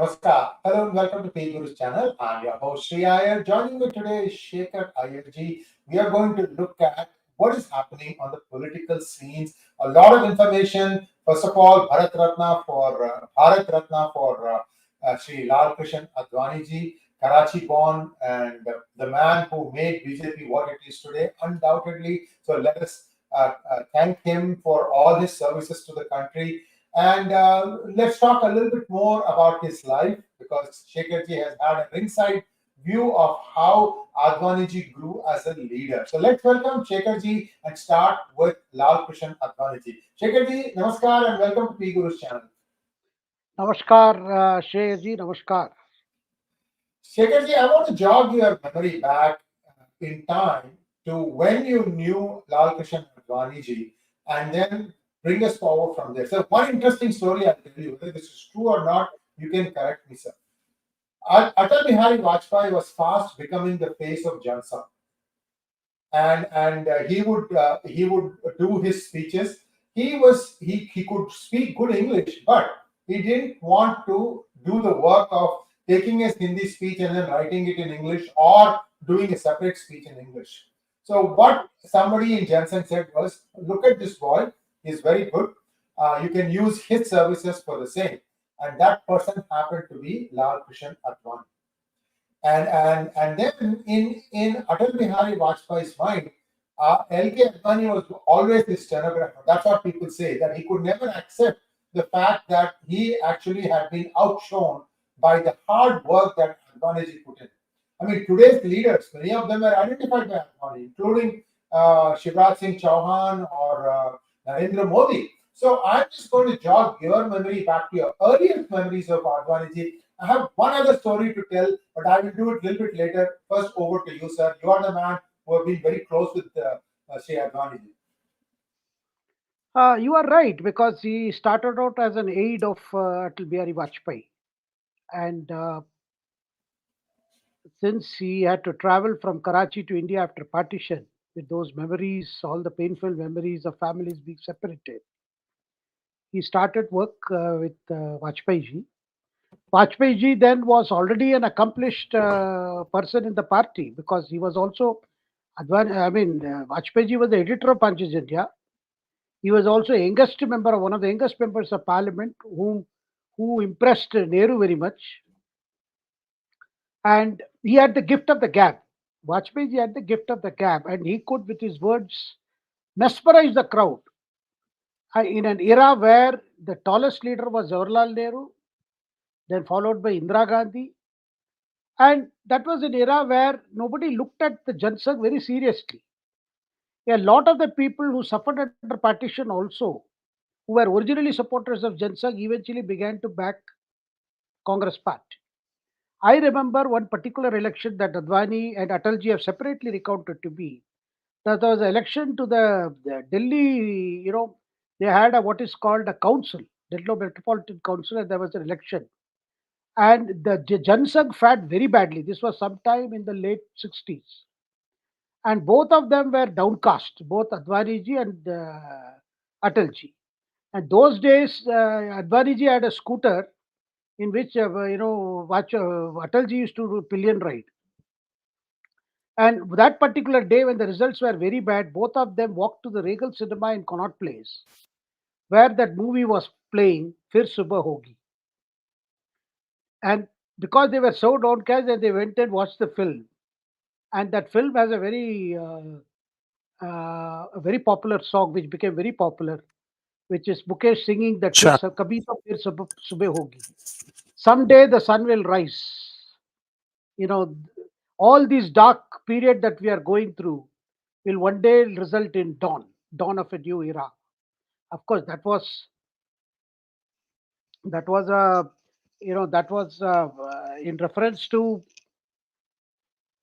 Namaskar. Hello and welcome to P Guru's channel. I'm your host Sri Iyer. Joining me today is Shekhar Atalji. We are going to look at what is happening on the political scenes. A lot of information. First of all, Bharat Ratna for Sri Lal Krishan Advani ji, Karachi born, and the man who made BJP what it is today, undoubtedly. So let us thank him for all his services to the country. And let's talk a little bit more about his life because Shekharji has had a ringside view of how Advaniji grew as a leader. So let's welcome Shekharji and start with Lal Krishan Advaniji. Shekharji, namaskar and welcome to P Guru's channel. Namaskar, Shreyaji, Namaskar. Shekharji, I want to jog your memory back in time to when you knew Lal Krishan Advaniji and then bring us forward from there. So, one interesting story I'll tell you, whether this is true or not, you can correct me, sir. Atal Bihari Vajpayee was fast becoming the face of Jansa, and he would do his speeches. He could speak good English, but he didn't want to do the work of taking his Hindi speech and then writing it in English or doing a separate speech in English. So what somebody in Jensen said was, look at this boy, he's very good. You can use his services for the same. And that person happened to be Lal Krishan Advani. And then in Atal Bihari Vajpayee's mind, L.K. Advani was always the stenographer. That's what people say, that he could never accept the fact that he actually had been outshone by the hard work that Advaniji put in. I mean, today's leaders, many of them are identified by Advani, including Shivraj Singh Chauhan or Narendra Modi. So I'm just going to jog your memory back to your earliest memories of Advaniji. I have one other story to tell, but I will do it a little bit later. First, over to you, sir. You are the man who have been very close with Sri Advaniji. You are right because he started out as an aide of Atal Bihari Vajpayee. And since he had to travel from Karachi to India after partition, with those memories, all the painful memories of families being separated, he started work with Vajpayee ji. Vajpayee ji then was already an accomplished person in the party because he was also Vajpayee ji was the editor of Punches India. He was also youngest member, one of the youngest members of parliament, who impressed Nehru very much. And he had the gift of the gab. Vajpayee ji had the gift of the gab, and he could, with his words, mesmerize the crowd. In an era where the tallest leader was Jawaharlal Nehru, then followed by Indira Gandhi, and that was an era where nobody looked at the Jansangh very seriously. A lot of the people who suffered under partition also, who were originally supporters of Jansangh, eventually began to back Congress party. I remember one particular election that Advani and Atalji have separately recounted to me. That was an election to the Delhi, they had what is called a council, Delhi Metropolitan Council, and there was an election. And the Jansangh fared very badly. This was sometime in the late 60s. And both of them were downcast, both Advaniji and Atalji. And those days, Advaniji had a scooter in which Atalji used to do pillion ride. And that particular day, when the results were very bad, both of them walked to the Regal Cinema in Connaught Place, where that movie was playing, Fir Subah Hogi. And because they were so downcast, that they went and watched the film. And that film has a very popular song, which became very popular, which is Mukesh singing that Sure. Kabhi to Fir Subah Hogi. Someday the sun will rise. You know, all this dark period that we are going through will one day result in dawn of a new era. Of course, that was a that was in reference to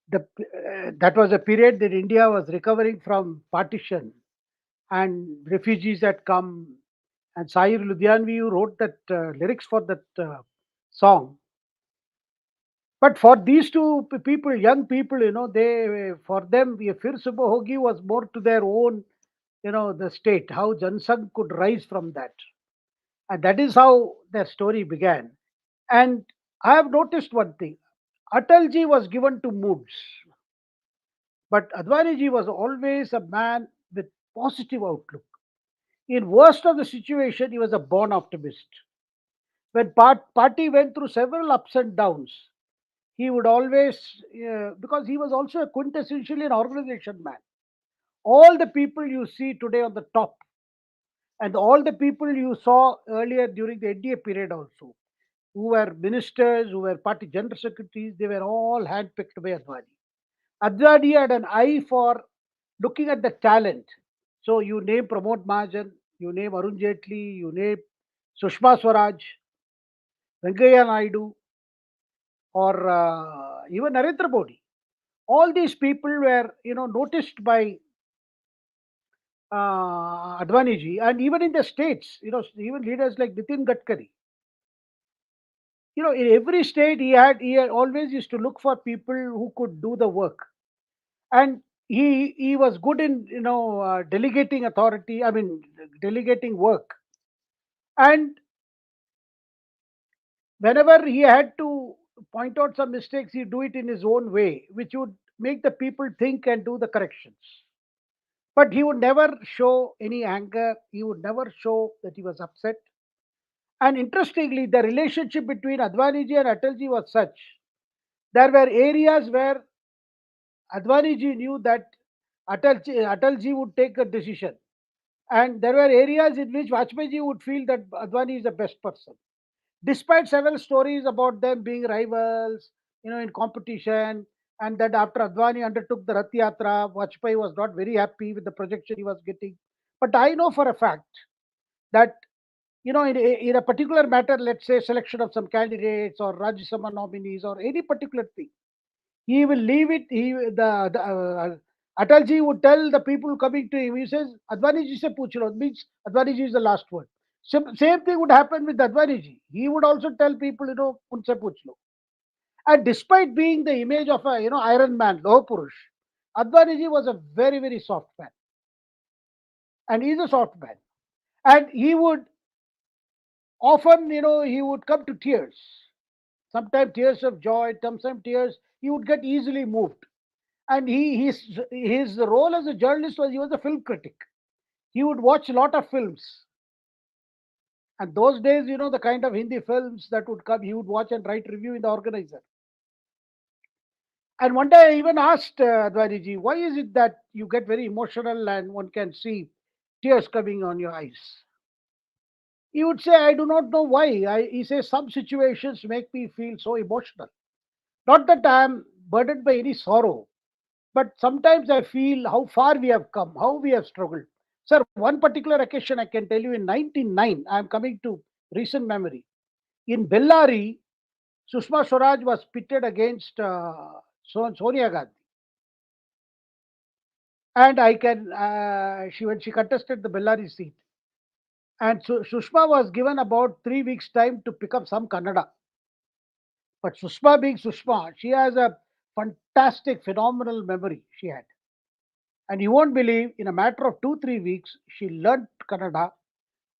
that was a period that India was recovering from partition and refugees had come. And Sahir Ludhianvi, who wrote that lyrics for that song. But for these two people, young people, they for them, Fir Subah Hogi was more to their own, the state, how Jansangh could rise from that. And that is how their story began. And I have noticed one thing. Atalji was given to moods, but Advaniji was always a man with positive outlook. In worst of the situation, he was a born optimist. When party went through several ups and downs, he would always, because he was also a quintessentially an organization man. All the people you see today on the top, and all the people you saw earlier during the NDA period also, who were ministers, who were party general secretaries, they were all handpicked by Advani. Advani had an eye for looking at the talent. So you name Pramod Mahajan, you name Arun Jaitley, you name Sushma Swaraj, Venkaiah Naidu, or even Narendra Modi. All these people were, noticed by Advani ji, and even in the states, even leaders like Nitin Gadkari. In every state he had always used to look for people who could do the work, and he was good in delegating authority. I mean, delegating work, and whenever he had to point out some mistakes, he'd do it in his own way, which would make the people think and do the corrections. But he would never show any anger. He would never show that he was upset. And interestingly, the relationship between Advaniji and Atalji was such. There were areas where Advaniji knew that Atalji would take a decision. And there were areas in which Vajpayee would feel that Advani is the best person. Despite several stories about them being rivals, in competition, and that after Advani undertook the Rath Yatra, Vajpayee was not very happy with the projection he was getting. But I know for a fact that, in a particular matter, let's say selection of some candidates or Rajya Sabha nominees or any particular thing, he will leave it. Atalji would tell the people coming to him, he says, Advani ji se puch lo, means Advani ji is the last word. Same thing would happen with Advani ji. He would also tell people, unse puch lo. And despite being the image of a, Iron Man, Loh Purush, Advani ji was a very, very soft man. And he's a soft man. And he would often, he would come to tears. Sometimes tears of joy, sometimes tears. He would get easily moved. And his role as a journalist was he was a film critic. He would watch a lot of films, and those days, the kind of Hindi films that would come, he would watch and write review in the organizer. And one day I even asked Advani ji, why is it that you get very emotional and one can see tears coming on your eyes? He would say, I do not know why. He says, some situations make me feel so emotional. Not that I am burdened by any sorrow, but sometimes I feel how far we have come, how we have struggled. Sir, one particular occasion I can tell you in 1999, I am coming to recent memory. In Bellary, Sushma Swaraj was pitted against Sonia Gandhi. And when she contested the Bellary seat. And Sushma was given about 3 weeks' time to pick up some Kannada. But Sushma being Sushma, she has a fantastic, phenomenal memory she had. And you won't believe, in a matter of 2, 3 weeks, she learned Kannada.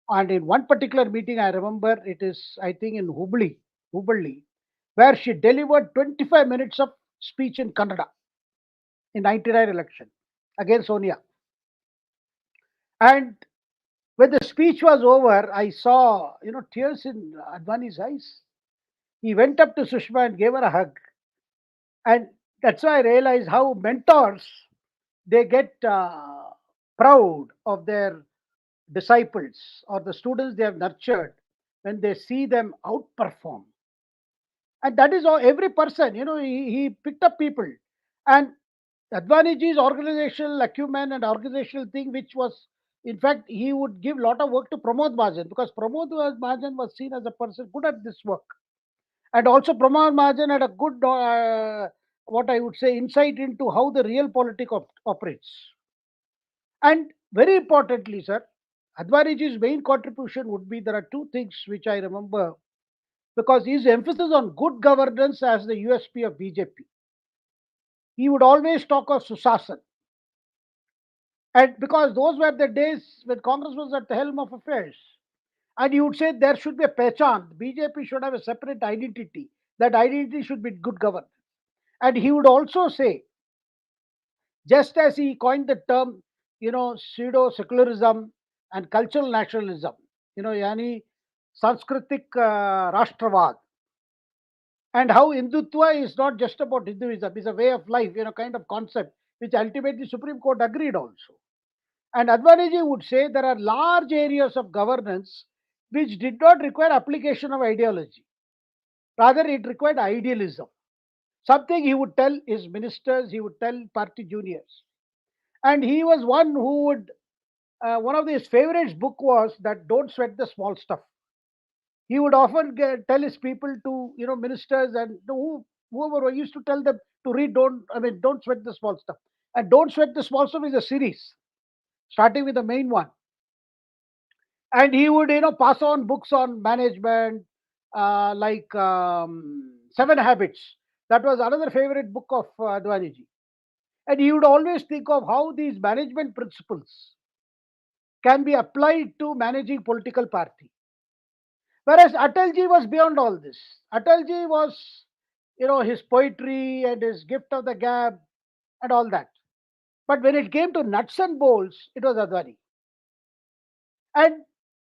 And in one particular meeting, I remember it is, I think, in Hubballi, where she delivered 25 minutes of speech in Kannada in 99 election against Sonia. And when the speech was over, I saw, tears in Advani's eyes. He went up to Sushma and gave her a hug. And that's why I realized how mentors, they get proud of their disciples or the students they have nurtured when they see them outperform. And that is all, every person, he picked up people. And Advaniji's organizational acumen and organizational thing, which was, in fact, he would give a lot of work to Pramod Mahajan, because Pramod Mahajan was seen as a person good at this work. And also Pramod Mahajan had a good, what I would say, insight into how the real politics operates. And very importantly, sir, Advaniji's main contribution would be, there are two things which I remember, because his emphasis on good governance as the USP of BJP. He would always talk of Susasan. And because those were the days when Congress was at the helm of affairs. And he would say there should be a pehchan. BJP should have a separate identity. that identity should be good governance. And he would also say, just as he coined the term, pseudo secularism and cultural nationalism, yani Sanskritic Rashtravad, and how Hindutva is not just about Hinduism, it's a way of life, kind of concept, which ultimately Supreme Court agreed also. And Advaniji would say there are large areas of governance which did not require application of ideology. Rather, it required idealism. Something he would tell his ministers, he would tell party juniors. And he was one who would, one of his favorites book was that don't sweat the small stuff. He would often tell his people to, ministers and whoever used to tell them to read, don't sweat the small stuff. And don't sweat the small stuff is a series, starting with the main one. And he would, pass on books on management, like Seven Habits. That was another favorite book of Advaniji. And he would always think of how these management principles can be applied to managing political party. Whereas Atalji was beyond all this. Atalji was, his poetry and his gift of the gab and all that. But when it came to nuts and bolts, it was Advani. And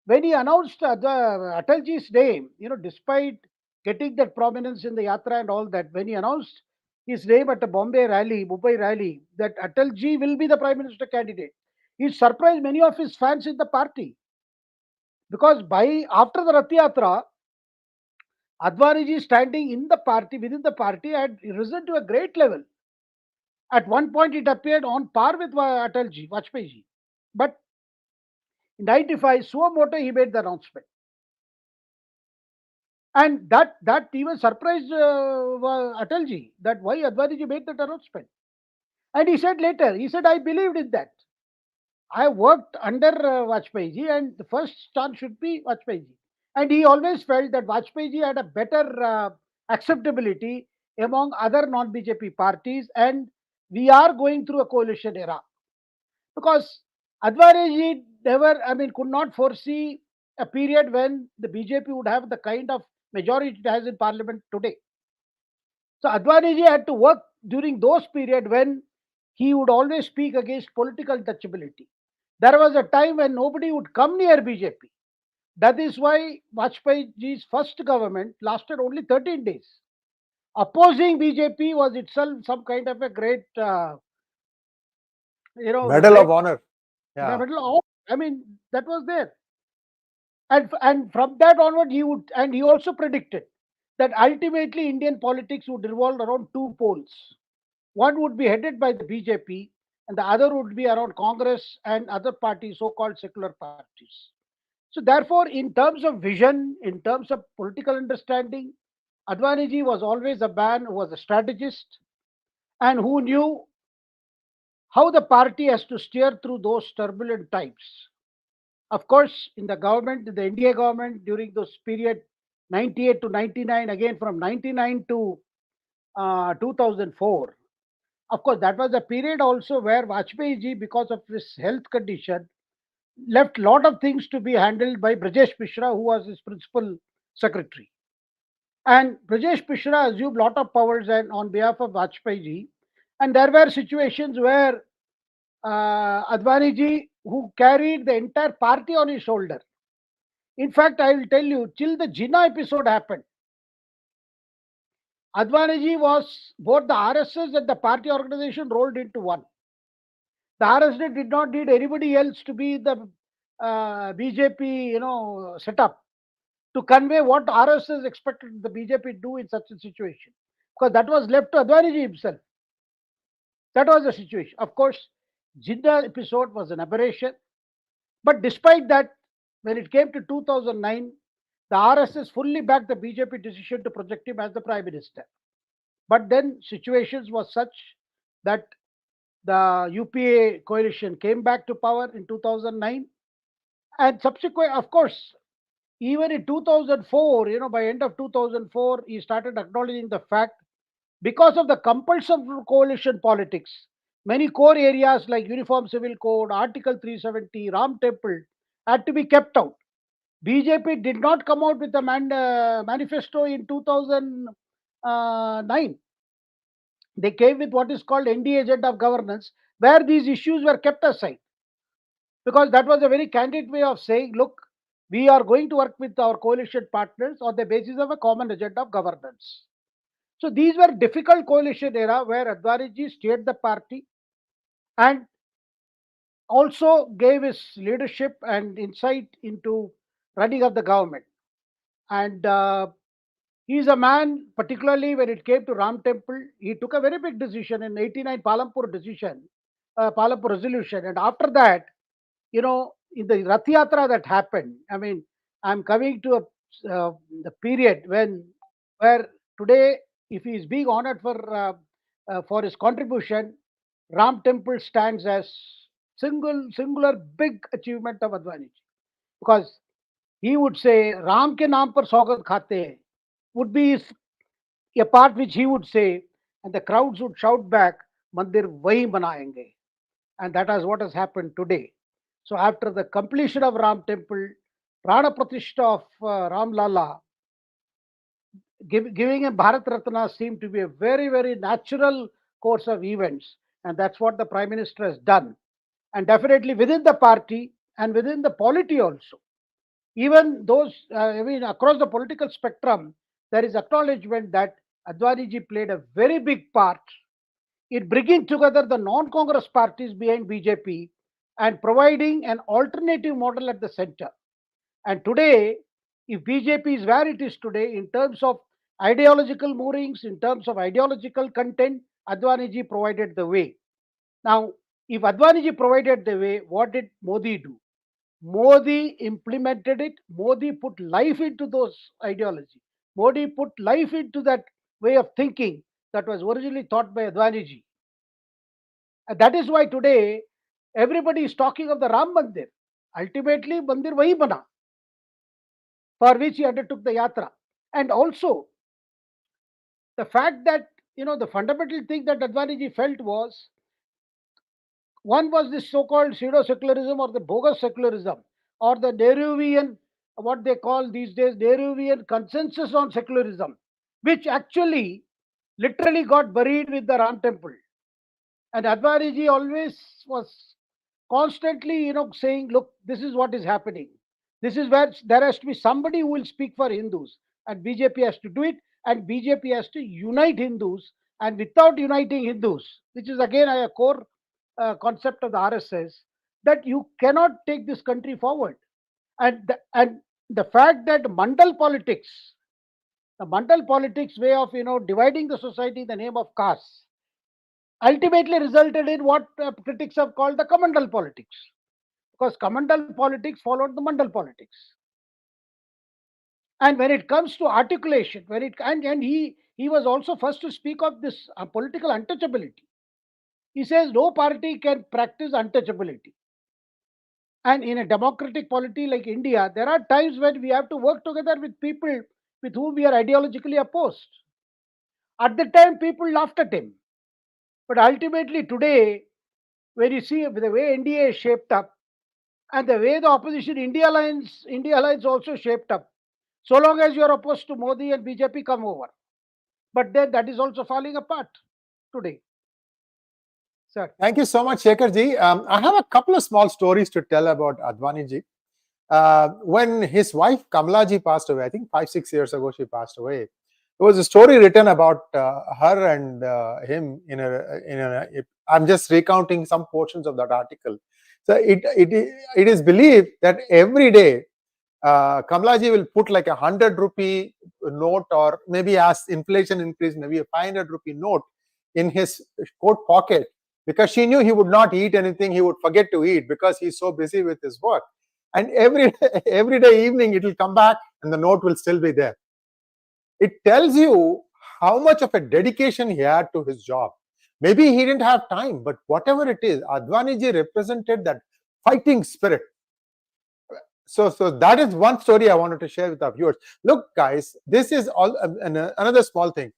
when he announced Atalji's name, despite getting that prominence in the Yatra and all that, when he announced his name at a Bombay rally, Mumbai rally, that Atalji will be the Prime Minister candidate, he surprised many of his fans in the party. Because after the Rath Yatra, Advaniji standing in the party, within the party, had risen to a great level. At one point, it appeared on par with Atalji, Vajpayee. But in 95, Suamoto, he made the announcement. And that even surprised Atalji, that why Advaniji made that announcement. And he said later, I believed in that. I worked under Vajpayee and the first chance should be Vajpayee. And he always felt that Vajpayee had a better acceptability among other non-BJP parties, and we are going through a coalition era. Because Advaniji never, could not foresee a period when the BJP would have the kind of majority it has in parliament today. So Advaniji had to work during those period when he would always speak against political touchability. There was a time when nobody would come near BJP. That is why Vajpayee's first government lasted only 13 days. Opposing BJP was itself some kind of a great, Medal great of honor. Yeah. medal of, that was there. And from that onward, he also predicted that ultimately Indian politics would revolve around two poles. One would be headed by the BJP, and the other would be around Congress and other parties, so-called secular parties. So, therefore, in terms of vision, in terms of political understanding, Advaniji was always a man who was a strategist and who knew how the party has to steer through those turbulent times. Of course, in the government, in the India government, during those period 98 to 99, again from 99 to 2004, of course, that was a period also where Vajpayee ji, because of his health condition, left a lot of things to be handled by Brajesh Mishra, who was his principal secretary. And Brajesh Mishra assumed a lot of powers and on behalf of Vajpayee ji. And there were situations where Advani ji, who carried the entire party on his shoulder. In fact, I will tell you, till the Jinnah episode happened, Advani ji was both the RSS and the party organization rolled into one. The RSS did not need anybody else to be the BJP, setup to convey what RSS expected the BJP to do in such a situation. Because that was left to Advani ji himself. That was the situation. Of course, Jinnah episode was an aberration. But despite that, when it came to 2009, the RSS fully backed the BJP decision to project him as the Prime Minister. But then situations was such that the UPA coalition came back to power in 2009. And subsequent, of course, even in 2004, by end of 2004, he started acknowledging the fact because of the compulsive coalition politics, many core areas like Uniform Civil Code, Article 370, Ram Temple had to be kept out. BJP did not come out with a manifesto in 2000, 2009. They came with what is called NDA agenda of governance, where these issues were kept aside, because that was a very candid way of saying, look, we are going to work with our coalition partners on the basis of a common agenda of governance. So these were difficult coalition era where Advani steered the party and also gave his leadership and insight into running of the government. And he is a man, particularly when it came to Ram Temple, he took a very big decision in 89 Palampur decision, Palampur resolution. And after that, in the Rath Yatra that happened, I mean, I'm coming to the period where today, if he is being honored for his contribution, Ram Temple stands as singular big achievement of Advani, because he would say Ram ke naam par saugat khate hain, would be a part which he would say, and the crowds would shout back, Mandir wahi banayenge. And that is what has happened today. So after the completion of Ram Temple, Prana Pratishtha of Ram Lala, giving him Bharat Ratna seemed to be a very natural course of events. And that's what the Prime Minister has done. And definitely within the party and within the polity also. Even those, across the political spectrum, there is acknowledgement that Advani ji played a very big part in bringing together the non-Congress parties behind BJP and providing an alternative model at the center. And today, if BJP is where it is today in terms of ideological moorings, in terms of ideological content, Advani ji provided the way. Now, if Advani ji provided the way, what did Modi do? Modi implemented it. Modi put life into those ideology. Modi put life into that way of thinking that was originally taught by Advani ji. And that is why today everybody is talking of the Ram Mandir. Ultimately, Mandir wahi bana, for which he undertook the yatra. And also, the fact that, the fundamental thing that Advani ji felt was, one was this so-called pseudo-secularism or the bogus secularism, or the Nehruvian, what they call these days, Nehruvian consensus on secularism, which actually literally got buried with the Ram Temple. And Advani ji always was constantly, saying, look, this is what is happening. This is where there has to be somebody who will speak for Hindus, and BJP has to do it, and BJP has to unite Hindus. And without uniting Hindus, which is again a core concept of the RSS, that you cannot take this country forward. And the fact that the mandal politics way of dividing the society in the name of caste, ultimately resulted in what critics have called the Kamandal politics, because Kamandal politics followed the Mandal politics. And when it comes to articulation, and he was also first to speak of this political untouchability. He says no party can practice untouchability. And in a democratic polity like India, there are times when we have to work together with people with whom we are ideologically opposed. At the time, people laughed at him. But ultimately, today, when you see the way NDA is shaped up and the way the opposition India Alliance also shaped up, so long as you are opposed to Modi and BJP, come over. But then that is also falling apart today. Sir. Thank you so much, Shekhar ji. I have a couple of small stories to tell about Advani ji. When his wife Kamala ji passed away, I think 5-6 years ago she passed away. There was a story written about her and him I'm just recounting some portions of that article. So it is believed that every day Kamala ji will put like 100 rupee note, or maybe as inflation increased, maybe a 500 rupee note in his coat pocket, because she knew he would not eat anything, he would forget to eat because he's so busy with his work. And every day evening it will come back and the note will still be there. It tells you how much of a dedication he had to his job. Maybe he didn't have time, but whatever it is, Advani ji represented that fighting spirit. So that is one story I wanted to share with our viewers. Look, guys, this is all another small thing.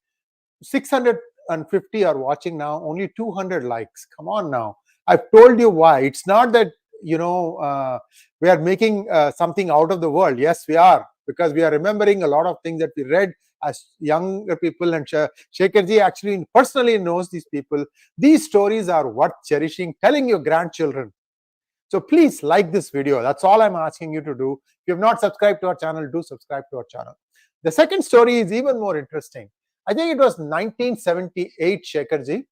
650 are watching now, only 200 likes. Come on now. I've told you why. It's not that, we are making something out of the world. Yes, we are, because we are remembering a lot of things that we read as younger people, and Shekharji actually personally knows these people. These stories are worth cherishing, telling your grandchildren. So please like this video. That's all I'm asking you to do. If you have not subscribed to our channel, do subscribe to our channel. The second story is even more interesting. I think it was 1978, Shekharji,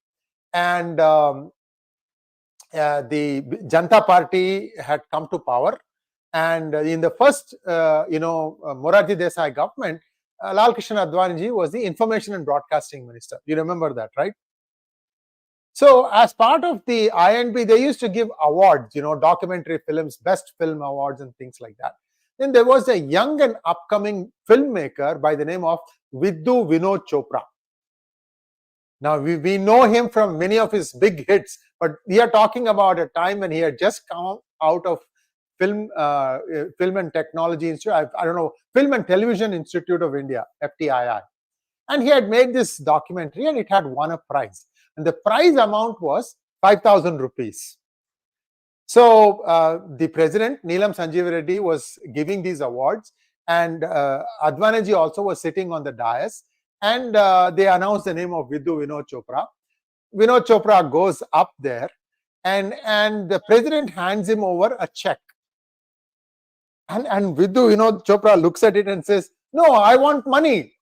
and the Janata Party had come to power. And in the first, Morarji Desai government, Lal Krishna Advani was the Information and Broadcasting Minister. You remember that, right? So as part of the INB, they used to give awards, documentary films, best film awards and things like that. Then there was a young and upcoming filmmaker by the name of Vidhu Vinod Chopra. Now, we know him from many of his big hits, but we are talking about a time when he had just come out of Film and Technology Institute, I don't know, Film and Television Institute of India, FTII. And he had made this documentary and it had won a prize. And the prize amount was 5,000 rupees. So the president, Neelam Sanjeev Reddy, was giving these awards, and Advaniji also was sitting on the dais, and they announced the name of Vidhu Vinod Chopra. Vinod Chopra goes up there, and the president hands him over a check. And Vidhu Vinod Chopra looks at it and says, "No, I want money."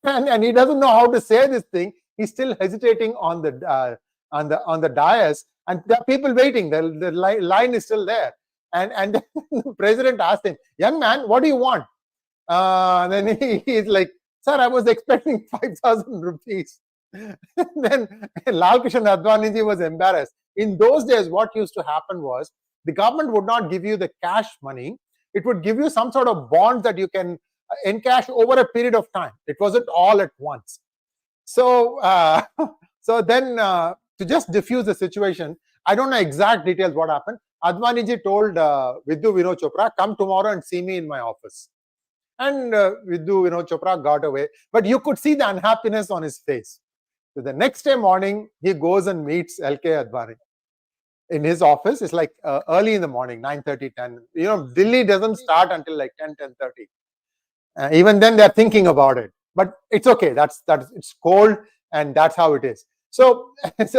And he doesn't know how to say this thing. He's still hesitating on the dais, and there are people waiting. The line is still there. And the president asked him, "Young man, what do you want?" Then he's like, "Sir, I was expecting 5,000 rupees." Then Lal Krishna Advaniji was embarrassed. In those days, what used to happen was the government would not give you the cash money. It would give you some sort of bond that you can encash over a period of time. It wasn't all at once. So, then to just diffuse the situation, I don't know exact details what happened. Advaniji told Vidhu Vinod Chopra, "Come tomorrow and see me in my office." And Vidhu Vinod Chopra got away. But you could see the unhappiness on his face. So the next day morning, he goes and meets LK Advani in his office. It's like early in the morning, 9:30, 10. Delhi doesn't start until like 10, 10:30. Even then, they're thinking about it. But it's okay. It's cold, and that's how it is. So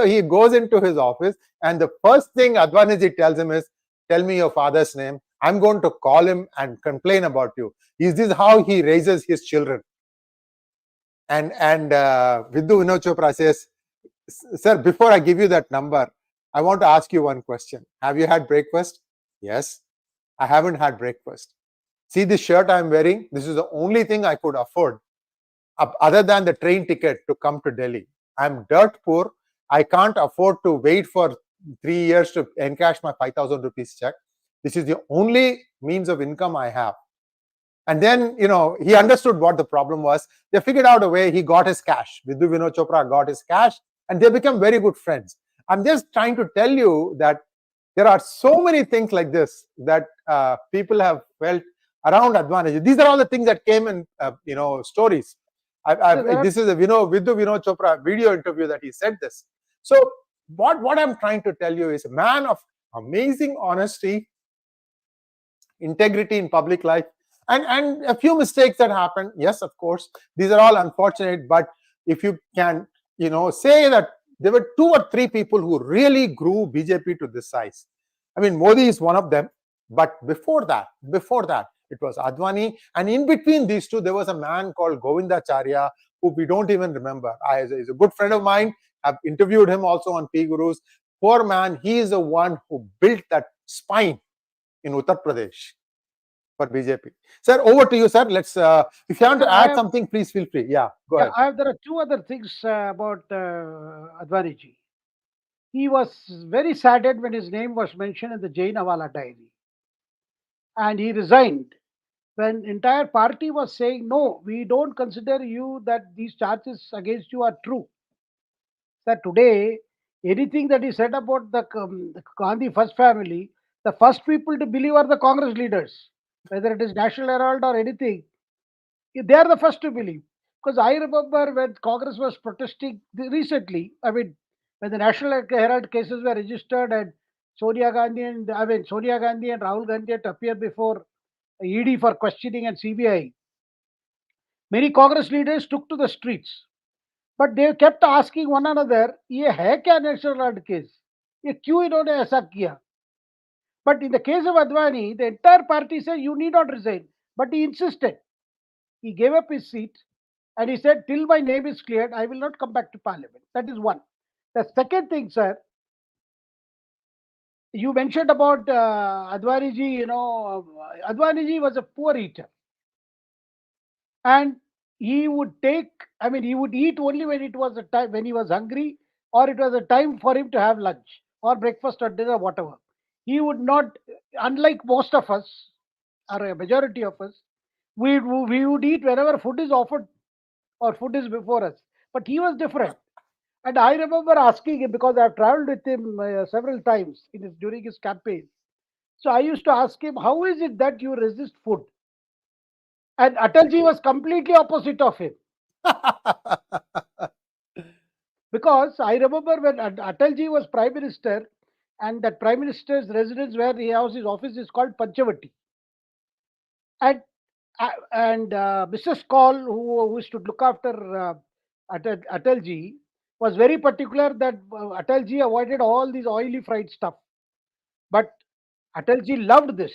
he goes into his office, and the first thing Advaniji tells him is, "Tell me your father's name. I'm going to call him and complain about you." Is this how he raises his children? And Vidhu Vinod Chopra says, "Sir, before I give you that number, I want to ask you one question. Have you had breakfast?" "Yes." "I haven't had breakfast. See this shirt I'm wearing? This is the only thing I could afford other than the train ticket to come to Delhi. I'm dirt poor. I can't afford to wait for 3 years to encash my 5,000 rupees check. This is the only means of income I have." And then, he understood what the problem was. They figured out a way. He got his cash. Vidhu Vinod Chopra got his cash, and they become very good friends. I'm just trying to tell you that there are so many things like this that people have felt around Advaniji. These are all the things that came in, stories. This is a Vidhu Vinod Chopra video interview that he said this. So what I'm trying to tell you is a man of amazing honesty, integrity in public life, and a few mistakes that happened. Yes, of course, these are all unfortunate. But if you can, say that there were 2 or 3 people who really grew BJP to this size. I mean, Modi is one of them. But before that, it was Advani. And in between these two, there was a man called Govindacharya, who we don't even remember. He's a good friend of mine. I've interviewed him also on P Gurus. Poor man, he is the one who built that spine in Uttar Pradesh for BJP. Sir, over to you, sir. Let's. If you want to add something, please feel free. Yeah, go ahead. There are 2 other things about Advaniji. He was very saddened when his name was mentioned in the Jainawala diary, and he resigned when entire party was saying, "No, we don't consider you that these charges against you are true." That today, anything that is said about the Gandhi first family, the first people to believe are the Congress leaders, whether it is National Herald or anything. They are the first to believe. Because I remember when Congress was protesting recently, when the National Herald cases were registered, and Sonia Gandhi and Rahul Gandhi had to appear before ED for questioning and CBI. Many Congress leaders took to the streets, but they kept asking one another, ये है क्या national guard case? ये क्यों इन्होंने ऐसा किया? But in the case of Advani, the entire party said, you need not resign. But he insisted. He gave up his seat and he said, till my name is cleared, I will not come back to parliament. That is one. The second thing, sir, you mentioned about Advani ji, Advani ji was a poor eater. And he would he would eat only when it was a time when he was hungry, or it was a time for him to have lunch or breakfast or dinner, whatever. He would not, unlike most of us, or a majority of us, we would eat whenever food is offered or food is before us. But he was different. And I remember asking him, because I've traveled with him several times during his campaign. So I used to ask him, how is it that you resist food? And Atalji was completely opposite of him. Because I remember when Atalji was Prime Minister, and that Prime Minister's residence where he has his office is called Panchavati. And Mrs. Kaul, who used to look after Atalji, was very particular that Atalji avoided all these oily fried stuff. But Atalji loved this.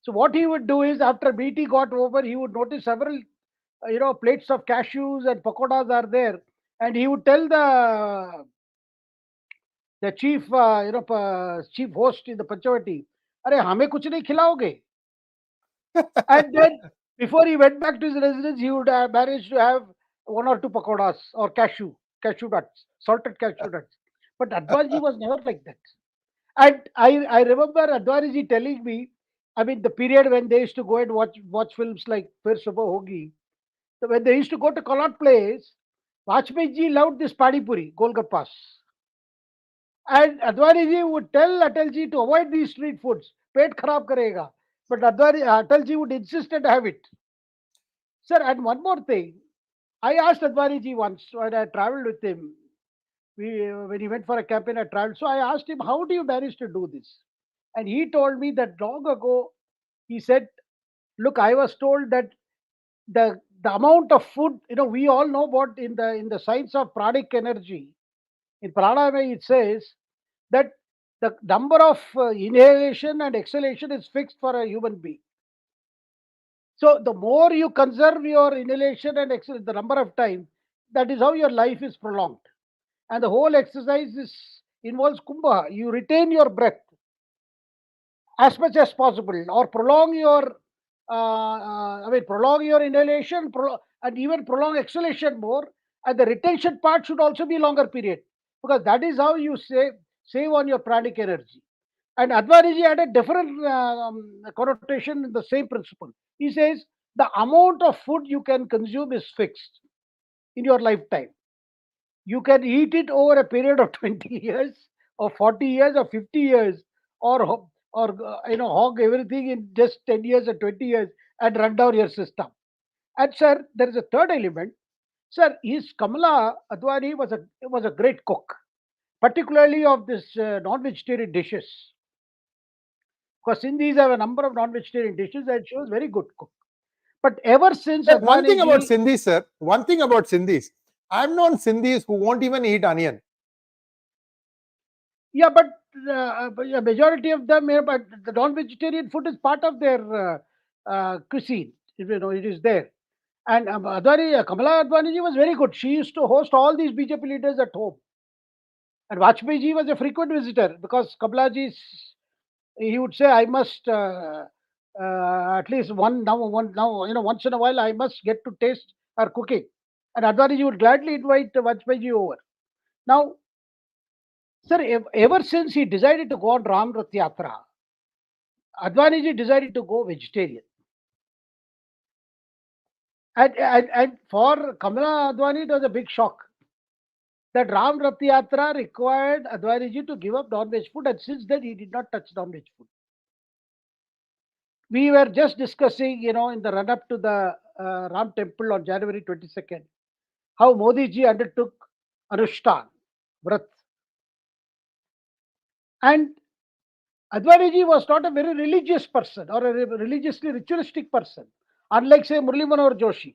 So what he would do is, after BT got over, he would notice several, plates of cashews and pakodas are there, and he would tell the chief, chief host in the Panchavati, "Arey, hame kuch nahi khilaoge?" And then before he went back to his residence, he would manage to have one or two pakodas or cashew nuts, salted cashew nuts. But Advani was never like that. And I remember Advani telling me, the period when they used to go and watch films like Fir Subah Hogi, so when they used to go to Connaught Place, Vajpayee ji loved this Pani Puri, Golgappas. And Advani ji would tell Atalji to avoid these street foods. Pet kharab karega. But Atalji would insist and have it. Sir, and one more thing. I asked Advani ji once when I traveled with him. When he went for a campaign, I traveled. So I asked him, how do you manage to do this? And he told me that long ago, he said, look, I was told that the amount of food, we all know about in the science of pranic energy. In pranayama, it says that the number of inhalation and exhalation is fixed for a human being. So the more you conserve your inhalation and exhalation, the number of time, that is how your life is prolonged. And the whole exercise involves kumbha. You retain your breath as much as possible, or prolong your inhalation, and even prolong exhalation more. And the retention part should also be longer period, because that is how you save on your pranic energy. And Advaniji had a different connotation in the same principle. He says the amount of food you can consume is fixed in your lifetime. You can eat it over a period of 20 years or 40 years or 50 years, or hog everything in just 10 years or 20 years and run down your system. And sir, there is a third element. Sir, his Kamala Advani was a great cook, particularly of this non-vegetarian dishes. Because Sindhis have a number of non-vegetarian dishes, and she was very good cook. But ever since One thing about Advani, Sindhis, sir. One thing about Sindhis. I've known Sindhis who won't even eat onion. yeah, but a majority of them, but the non-vegetarian food is part of their cuisine. It is there. And Kamala Advani ji was very good. She used to host all these BJP leaders at home. And Vajpayee ji was a frequent visitor, because Kamala ji, he would say, I must at least once in a while, I must get to taste her cooking. And Advani ji would gladly invite Vajpayee ji over. Now, sir, ever since he decided to go on Rath Yatra, Advani ji decided to go vegetarian. And for Kamala Advani, it was a big shock that Rath Yatra required Advani ji to give up non-veg food, and since then he did not touch non-veg food. We were just discussing, in the run-up to the Ram Temple on January 22nd, how Modi ji undertook Anushthan, Vrat. And Advani ji was not a very religious person or a religiously ritualistic person, unlike, say, Murli Manohar Joshi.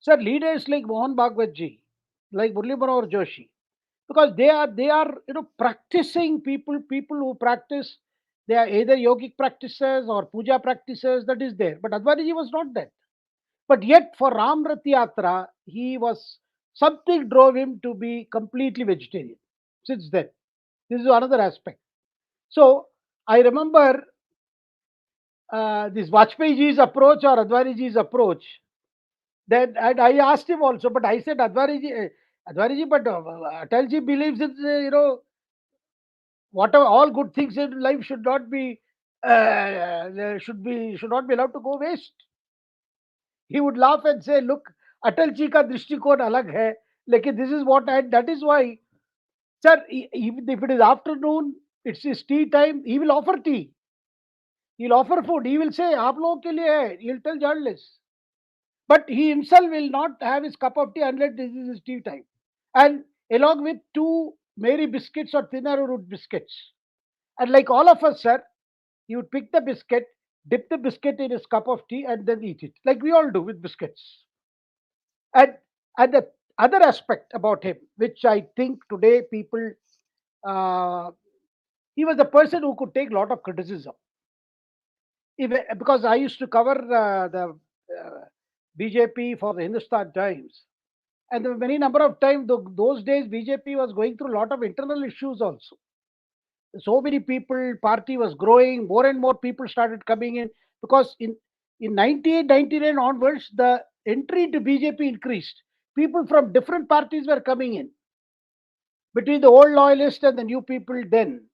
Sir, leaders like Mohan Bhagwatji, like Murli Manohar Joshi, because they are practicing people who practice, they are either yogic practices or puja practices, that is there. But Advaniji was not that. But yet for Ram Rath Yatra, he was, something drove him to be completely vegetarian. Since then, this is another aspect. So I remember this Vajpayeeji's approach or Advaniji's approach. Then, and I asked him also, but I said, Advaniji, but Atalji believes in, whatever all good things in life should not be allowed to go waste. He would laugh and say, look, Atalji ka drishtikon alag hai, lekin this is what, and that is why, sir, even if it is afternoon, it's his tea time, he will offer tea. He'll offer food. He will say, aap logon ke liye hai. He'll tell journalists. But he himself will not have his cup of tea unless this is his tea time. And along with two Mary biscuits or thin arrowroot biscuits. And like all of us, sir, he would pick the biscuit, dip the biscuit in his cup of tea, and then eat it, like we all do with biscuits. And the other aspect about him, which I think today people, uh, he was a person who could take a lot of criticism. Even, because I used to cover the BJP for the Hindustan Times, and there were many number of times those days BJP was going through a lot of internal issues also. So many people, party was growing, more and more people started coming in, because in 98, 99 onwards, the entry into BJP increased. People from different parties were coming in. Between the old loyalists and the new people, then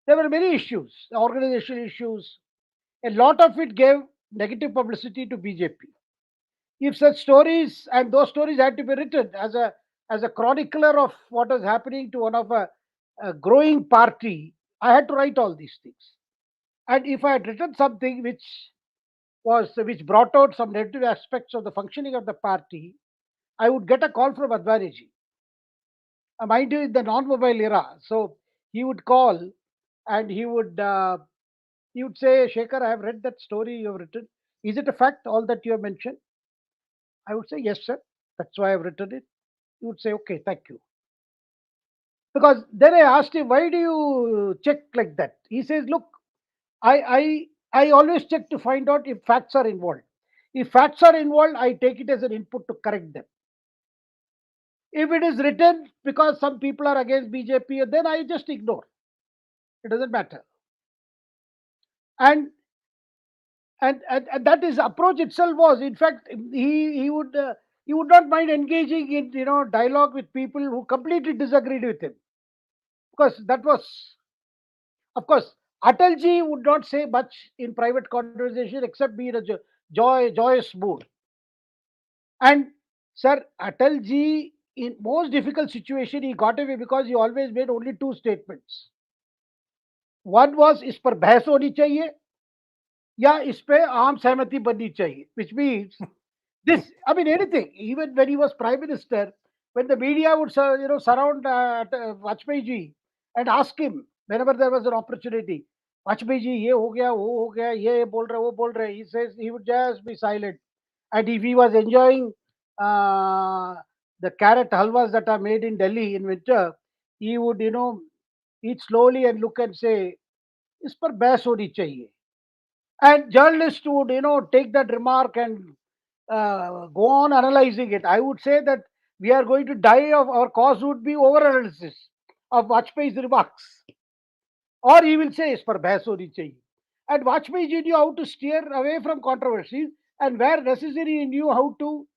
there were many issues, organizational issues. A lot of it gave negative publicity to BJP. If such stories, and those stories had to be written as a chronicler of what was happening to one of a growing party, I had to write all these things. And if I had written something which brought out some negative aspects of the functioning of the party, I would get a call from Advaniji. Mind you, in the non-mobile era, so he would call and he would say, Shekhar, I have read that story you have written. Is it a fact, all that you have mentioned? I would say, yes, sir. That's why I've written it. He would say, okay, thank you. Because then I asked him, why do you check like that? He says, look, I always check to find out if facts are involved. If facts are involved, I take it as an input to correct them. If it is written because some people are against BJP, then I just ignore. It doesn't matter. And and that his approach itself was, in fact, he would not mind engaging in dialogue with people who completely disagreed with him, because that was, of course, Atalji would not say much in private conversation except be in a joyous mood. And sir, Atalji, in most difficult situation, he got away because he always made only two statements. One was, इस पर बहस होनी चाहिए या इस पे आम सहमति बननी चाहिए, which means this, I mean, anything. Even when he was prime minister, when the media would surround Vajpayee ji and ask him whenever there was an opportunity, Vajpayee ji, ye ho gaya, wo ho gaya, ye bol rahe, wo bol rahe, he says he would just be silent. And if he was enjoying uh, the carrot halwas that are made in Delhi in winter, he would eat slowly and look and say, "इस पर बहस होनी चाहिए." And journalists would take that remark and go on analyzing it. I would say that we are going to die of, our cause would be over analysis of Vajpayee's remarks. Or he will say, इस पर बहस होनी चाहिए. And Vajpayee ji knew how to steer away from controversies, and where necessary, he knew how to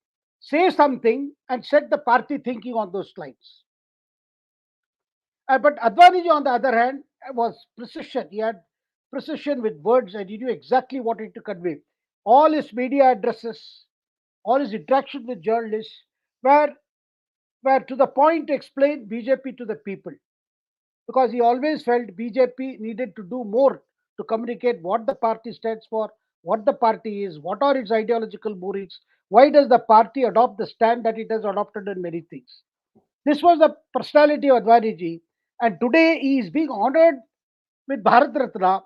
say something and set the party thinking on those lines. But Advaniji, on the other hand, was precision. He had precision with words, and he knew exactly what he to convey. All his media addresses, all his interaction with journalists were to the point to explain BJP to the people, because he always felt BJP needed to do more to communicate what the party stands for, what the party is, what are its ideological motives, why does the party adopt the stand that it has adopted in many things. This was the personality of Advaniji, and today he is being honored with Bharat Ratna.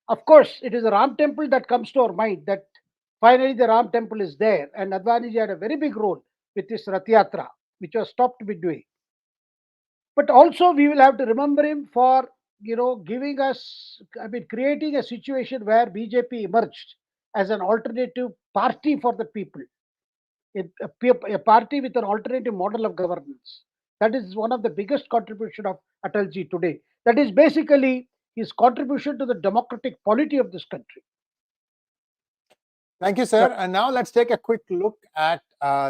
Of course, it is the Ram Temple that comes to our mind, that finally the Ram Temple is there, and Advaniji had a very big role with his Rath Yatra, which was stopped midway. But also we will have to remember him for giving us, I mean, creating a situation where BJP emerged as an alternative party for the people, a party with an alternative model of governance. That is one of the biggest contribution of Atalji today. That is basically his contribution to the democratic polity of this country. Thank you, sir. And now let's take a quick look at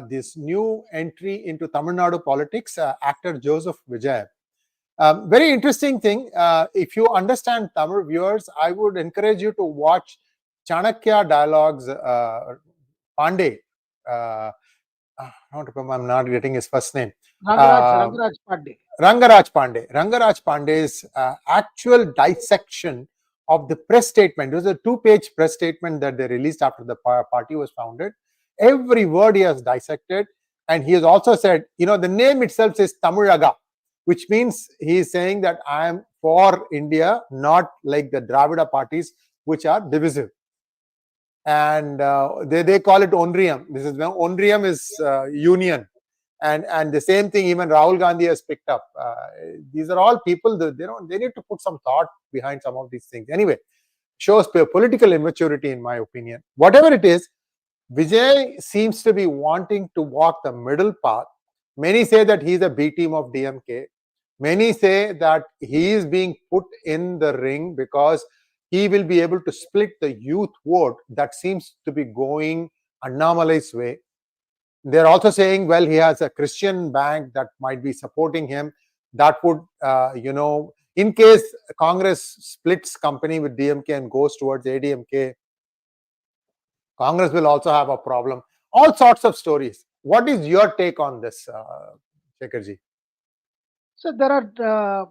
this new entry into Tamil Nadu politics, actor Joseph Vijay. Very interesting thing. If you understand Tamil, viewers, I would encourage you to watch Chanakya Dialogues Pandey. I don't remember, I'm not getting his first name. Rangaraj Pandey. Rangaraj Pandey's actual dissection of the press statement. It was a 2-page press statement that they released after the party was founded. Every word he has dissected, and he has also said, the name itself says Tamilaga, which means he is saying that I am for India, not like the Dravida parties, which are divisive. And they call it Onriyam. This is when Onriyam is union. And the same thing even Rahul Gandhi has picked up. These are all people that they need to put some thought behind some of these things. Anyway, shows political immaturity in my opinion. Whatever it is, Vijay seems to be wanting to walk the middle path. Many say that he's a B team of DMK. Many say that he is being put in the ring because he will be able to split the youth vote that seems to be going Annamalai's way. They're also saying, well, he has a Christian bank that might be supporting him. That would, in case Congress splits company with DMK and goes towards ADMK, Congress will also have a problem. All sorts of stories. What is your take on this, Shekharji? So there are,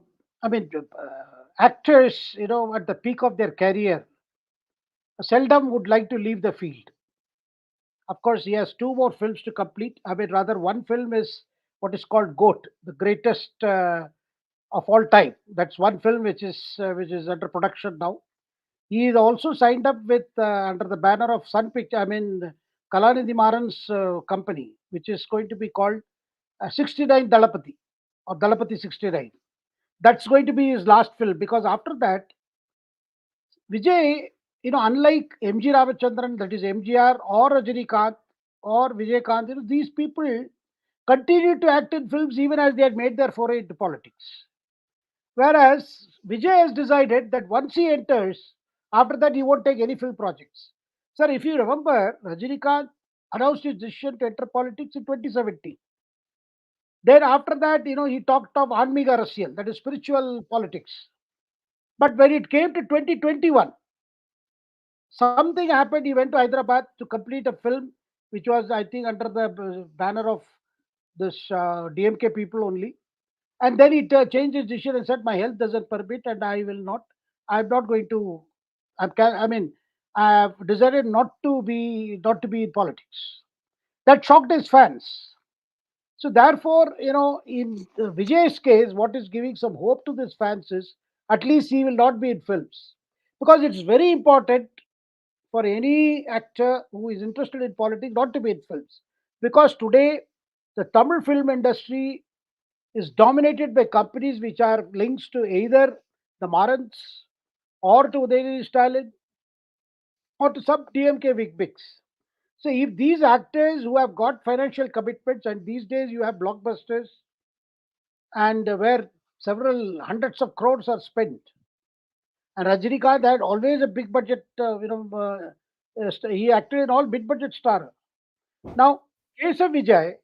actors, at the peak of their career, seldom would like to leave the field. Of course, he has 2 more films to complete. I mean, rather, one film is what is called GOAT, the greatest of all time. That's one film which is under production now. He is also signed up with under the banner of Sun Picture. I mean, Kalanidhi Maran's company, which is going to be called 69 Dalapati or Dalapati 69. That's going to be his last film because after that, Vijay, unlike MG Ravichandran, that is MGR or Rajinikanth or Vijay Kant, these people continued to act in films even as they had made their foray into politics. Whereas Vijay has decided that once he enters, after that he won't take any film projects. Sir, if you remember, Rajinikanth announced his decision to enter politics in 2017. Then after that, he talked of Anmiga Rasiyal, that is spiritual politics. But when it came to 2021, something happened. He went to Hyderabad to complete a film, which was, I think, under the banner of this DMK people only. And then he changed his decision and said, "My health doesn't permit, and I will not. I'm not going to. I have decided not to be in politics." That shocked his fans. So therefore, in Vijay's case, what is giving some hope to his fans is at least he will not be in films, because it's very important for any actor who is interested in politics not to be in films, because today the Tamil film industry is dominated by companies which are links to either the Marans or to Udayanidhi Stalin or to some DMK big bigs. So if these actors who have got financial commitments, and these days you have blockbusters and where several hundreds of crores are spent, and Rajinikanth had always a big budget, he acted in all big budget star. Now, case of Vijay,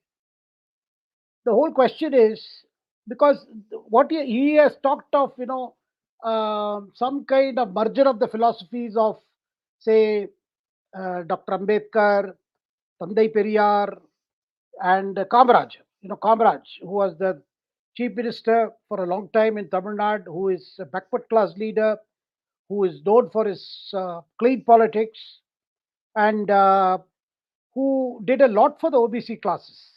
the whole question is because what he has talked of, some kind of merger of the philosophies of, say, Dr. Ambedkar, Tandai Periyar, and Kamaraj. Kamaraj, who was the chief minister for a long time in Tamil Nadu, who is a backward class leader, who is known for his clean politics, and who did a lot for the OBC classes.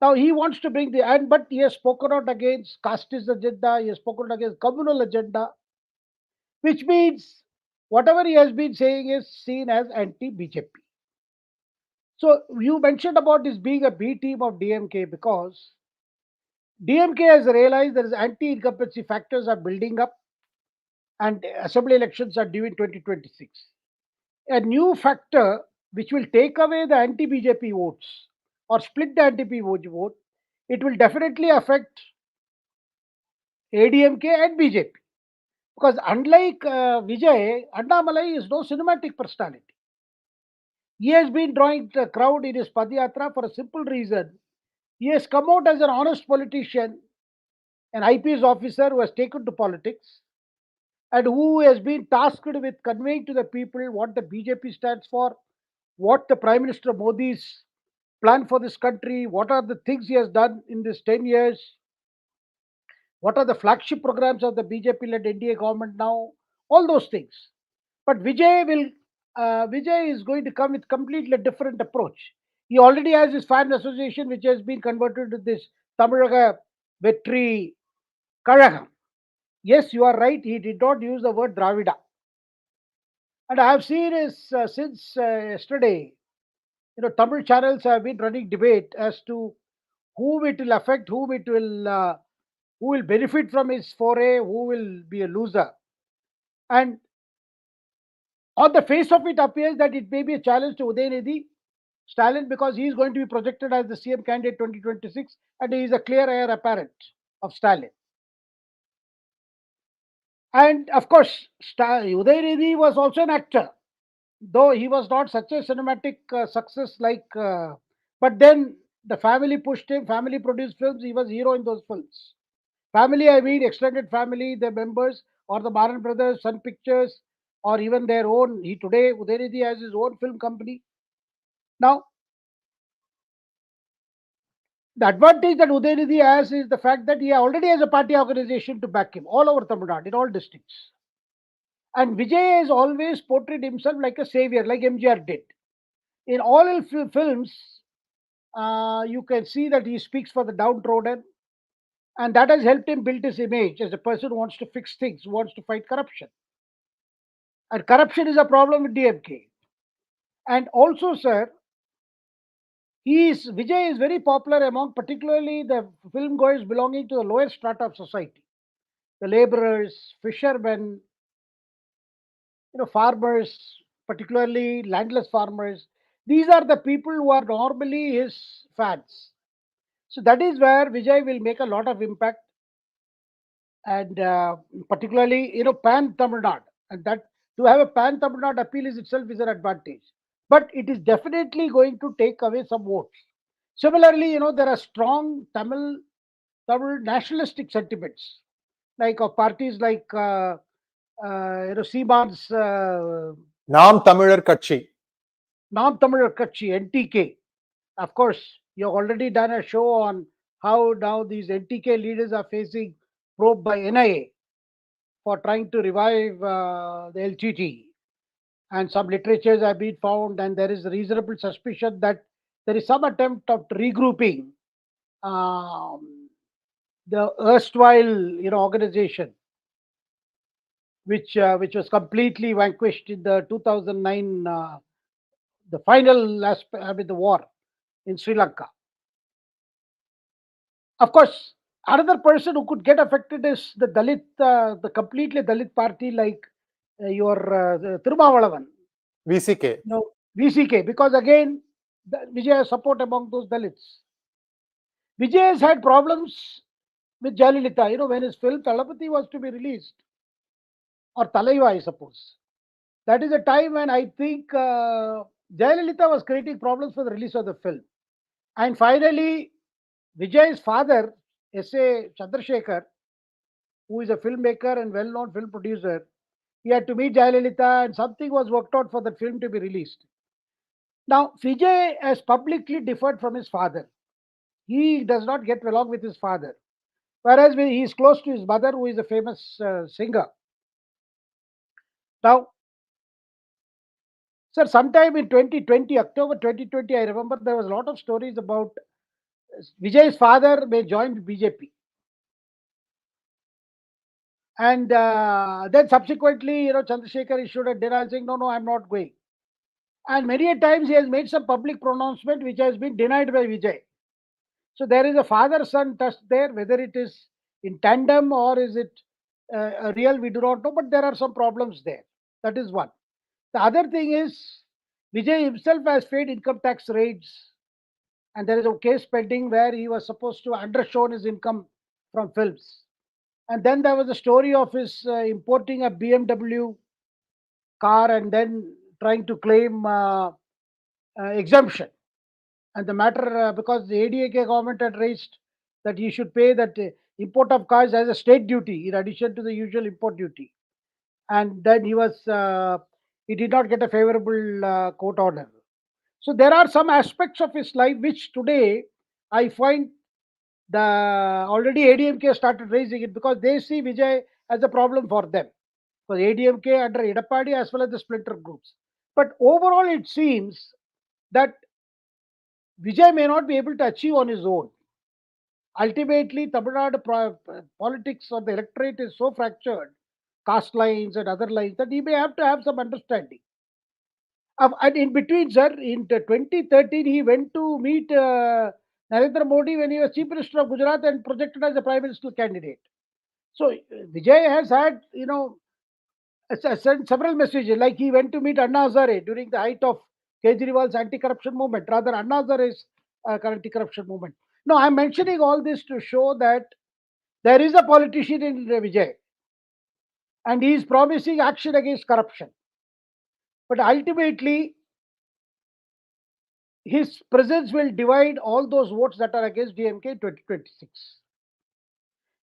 Now he wants to bring but he has spoken out against casteist agenda, he has spoken out against communal agenda, which means whatever he has been saying is seen as anti-BJP. So you mentioned about this being a B team of DMK because DMK has realized there is anti-incumbency factors are building up and assembly elections are due in 2026. A new factor which will take away the anti-BJP votes or split the anti-BJP vote, it will definitely affect ADMK and BJP. Because unlike Vijay, Annamalai is no cinematic personality. He has been drawing the crowd in his Padayatra for a simple reason. He has come out as an honest politician, an IPS officer who has taken to politics, and who has been tasked with conveying to the people what the BJP stands for, what the Prime Minister Modi's plan for this country, what are the things he has done in this 10 years, what are the flagship programs of the BJP led NDA government now, all those things. But Vijay is going to come with completely different approach. He already has his fan association, which has been converted to this Tamaraga Vetri Kazhagam. Yes, you are right. He did not use the word Dravida. And I have seen is since yesterday, Tamil channels have been running debate as to whom it will affect, who will benefit from his foray, who will be a loser. And on the face of it appears that it may be a challenge to Udayanidhi Stalin because he is going to be projected as the CM candidate 2026 and he is a clear heir apparent of Stalin. And of course, Udayanidhi was also an actor, though he was not such a cinematic success but then the family pushed him, family produced films, he was hero in those films. Family, I mean extended family, the members or the Maran brothers, Sun Pictures, or even their own. He today, Udayanidhi has his own film company. Now, the advantage that Udayanidhi has is the fact that he already has a party organization to back him all over Tamil Nadu, in all districts. And Vijay has always portrayed himself like a savior, like MGR did. In all his films, you can see that he speaks for the downtrodden, and that has helped him build his image as a person who wants to fix things, who wants to fight corruption. And corruption is a problem with DMK. And also, sir, Vijay is very popular among particularly the film goers belonging to the lower strata of society, the laborers, fishermen, farmers, particularly landless farmers. These are the people who are normally his fans. So that is where Vijay will make a lot of impact, and particularly pan Tamil Nadu, and that to have a pan Tamil Nadu appeal is itself is an advantage. But it is definitely going to take away some votes. Similarly, there are strong Tamil nationalistic sentiments, like of parties like Seaman's Nam Tamilar Katchi. Nam Tamilar Katchi, NTK. Of course, you have already done a show on how now these NTK leaders are facing probe by NIA for trying to revive the LTT. And some literatures have been found, and there is reasonable suspicion that there is some attempt of regrouping the erstwhile organization which was completely vanquished in the 2009 the final the war in Sri Lanka. Of course, another person who could get affected is the the completely Dalit party like your Thirumavalavan, VCK. VCK, because again, Vijay has support among those Dalits. Vijay has had problems with Jayalalitha, when his film Talapati was to be released, or Talaiva, I suppose. That is a time when I think Jayalalitha was creating problems for the release of the film. And finally, Vijay's father, S.A. Chandrasekhar, who is a filmmaker and well-known film producer, he had to meet Jayalalitha and something was worked out for the film to be released. Now, Vijay has publicly differed from his father. He does not get along with his father, whereas he is close to his mother, who is a famous singer. Now, sir, sometime in 2020, October 2020, I remember there was a lot of stories about Vijay's father may join BJP. And then subsequently, Chandrasekhar issued a denial saying, no, I'm not going. And many a times he has made some public pronouncement which has been denied by Vijay. So there is a father-son test there. Whether it is in tandem or is it real, we do not know. But there are some problems there. That is one. The other thing is Vijay himself has paid income tax raids, and there is a case pending where he was supposed to undershown his income from films. And then there was a story of his importing a BMW car and then trying to claim exemption. And the matter, because the ADMK government had raised that he should pay that import of cars as a state duty in addition to the usual import duty. And then he did not get a favorable court order. So there are some aspects of his life which today I find the already ADMK started raising it because they see Vijay as a problem for them. For ADMK under Edapadi as well as the splinter groups. But overall, it seems that Vijay may not be able to achieve on his own. Ultimately, Tamil Nadu politics or the electorate is so fractured, caste lines and other lines, that he may have to have some understanding. And in between, sir, in 2013, he went to meet Narendra Modi when he was Chief Minister of Gujarat and projected as a Prime Minister candidate. So Vijay has had, sent several messages, like he went to meet Anna Hazare during the height of Kejriwal's anti-corruption movement, rather Anna Hazare's anti-corruption movement. No, I'm mentioning all this to show that there is a politician in Vijay and he is promising action against corruption. But ultimately, his presence will divide all those votes that are against DMK in 2026.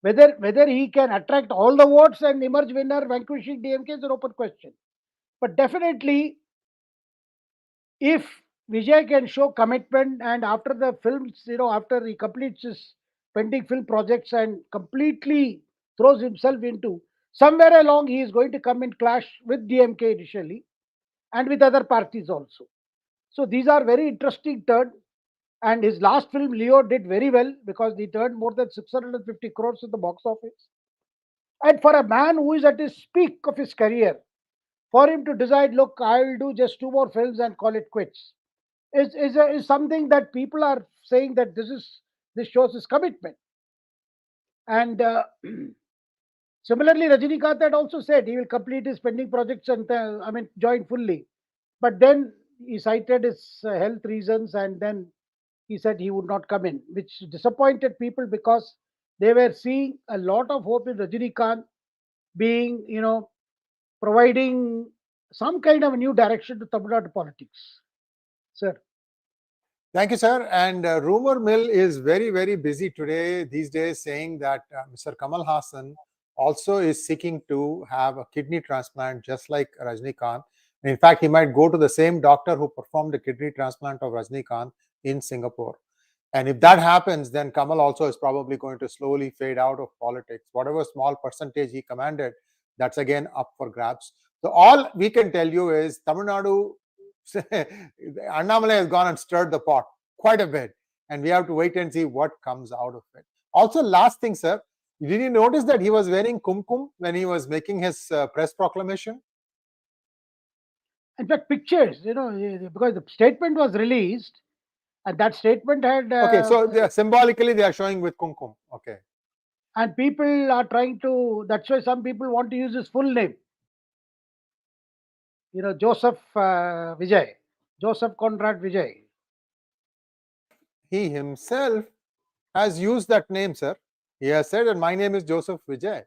Whether he can attract all the votes and emerge winner vanquishing DMK is an open question. But definitely, if Vijay can show commitment and after the films, after he completes his pending film projects and completely throws himself into somewhere along, he is going to come in clash with DMK initially and with other parties also. So these are very interesting turn. And his last film, Leo, did very well because he turned more than 650 crores in the box office. And for a man who is at his peak of his career, for him to decide, look, I will do just 2 more films and call it quits, is something that people are saying that this shows his commitment. And similarly, Rajinikanth had also said he will complete his pending projects and join fully. But then he cited his health reasons and then he said he would not come in, which disappointed people because they were seeing a lot of hope in Rajinikanth being, providing some kind of a new direction to Tamil Nadu politics. Sir. Thank you, sir. And rumor mill is very, very busy today, these days, saying that Mr. Kamal Hassan also is seeking to have a kidney transplant just like Rajnikant. In fact, he might go to the same doctor who performed the kidney transplant of Rajnikant in Singapore. And if that happens, then Kamal also is probably going to slowly fade out of politics. Whatever small percentage he commanded, that's again up for grabs. So all we can tell you is Tamil Nadu, Annamalai has gone and stirred the pot quite a bit. And we have to wait and see what comes out of it. Also, last thing, sir, did you notice that he was wearing kumkum when he was making his press proclamation? In fact, pictures, because the statement was released and that statement had. Okay, so symbolically they are showing with kumkum. Okay. And people are trying to, that's why some people want to use his full name. Joseph Vijay, Joseph Conrad Vijay. He himself has used that name, sir. He has said that my name is Joseph Vijay.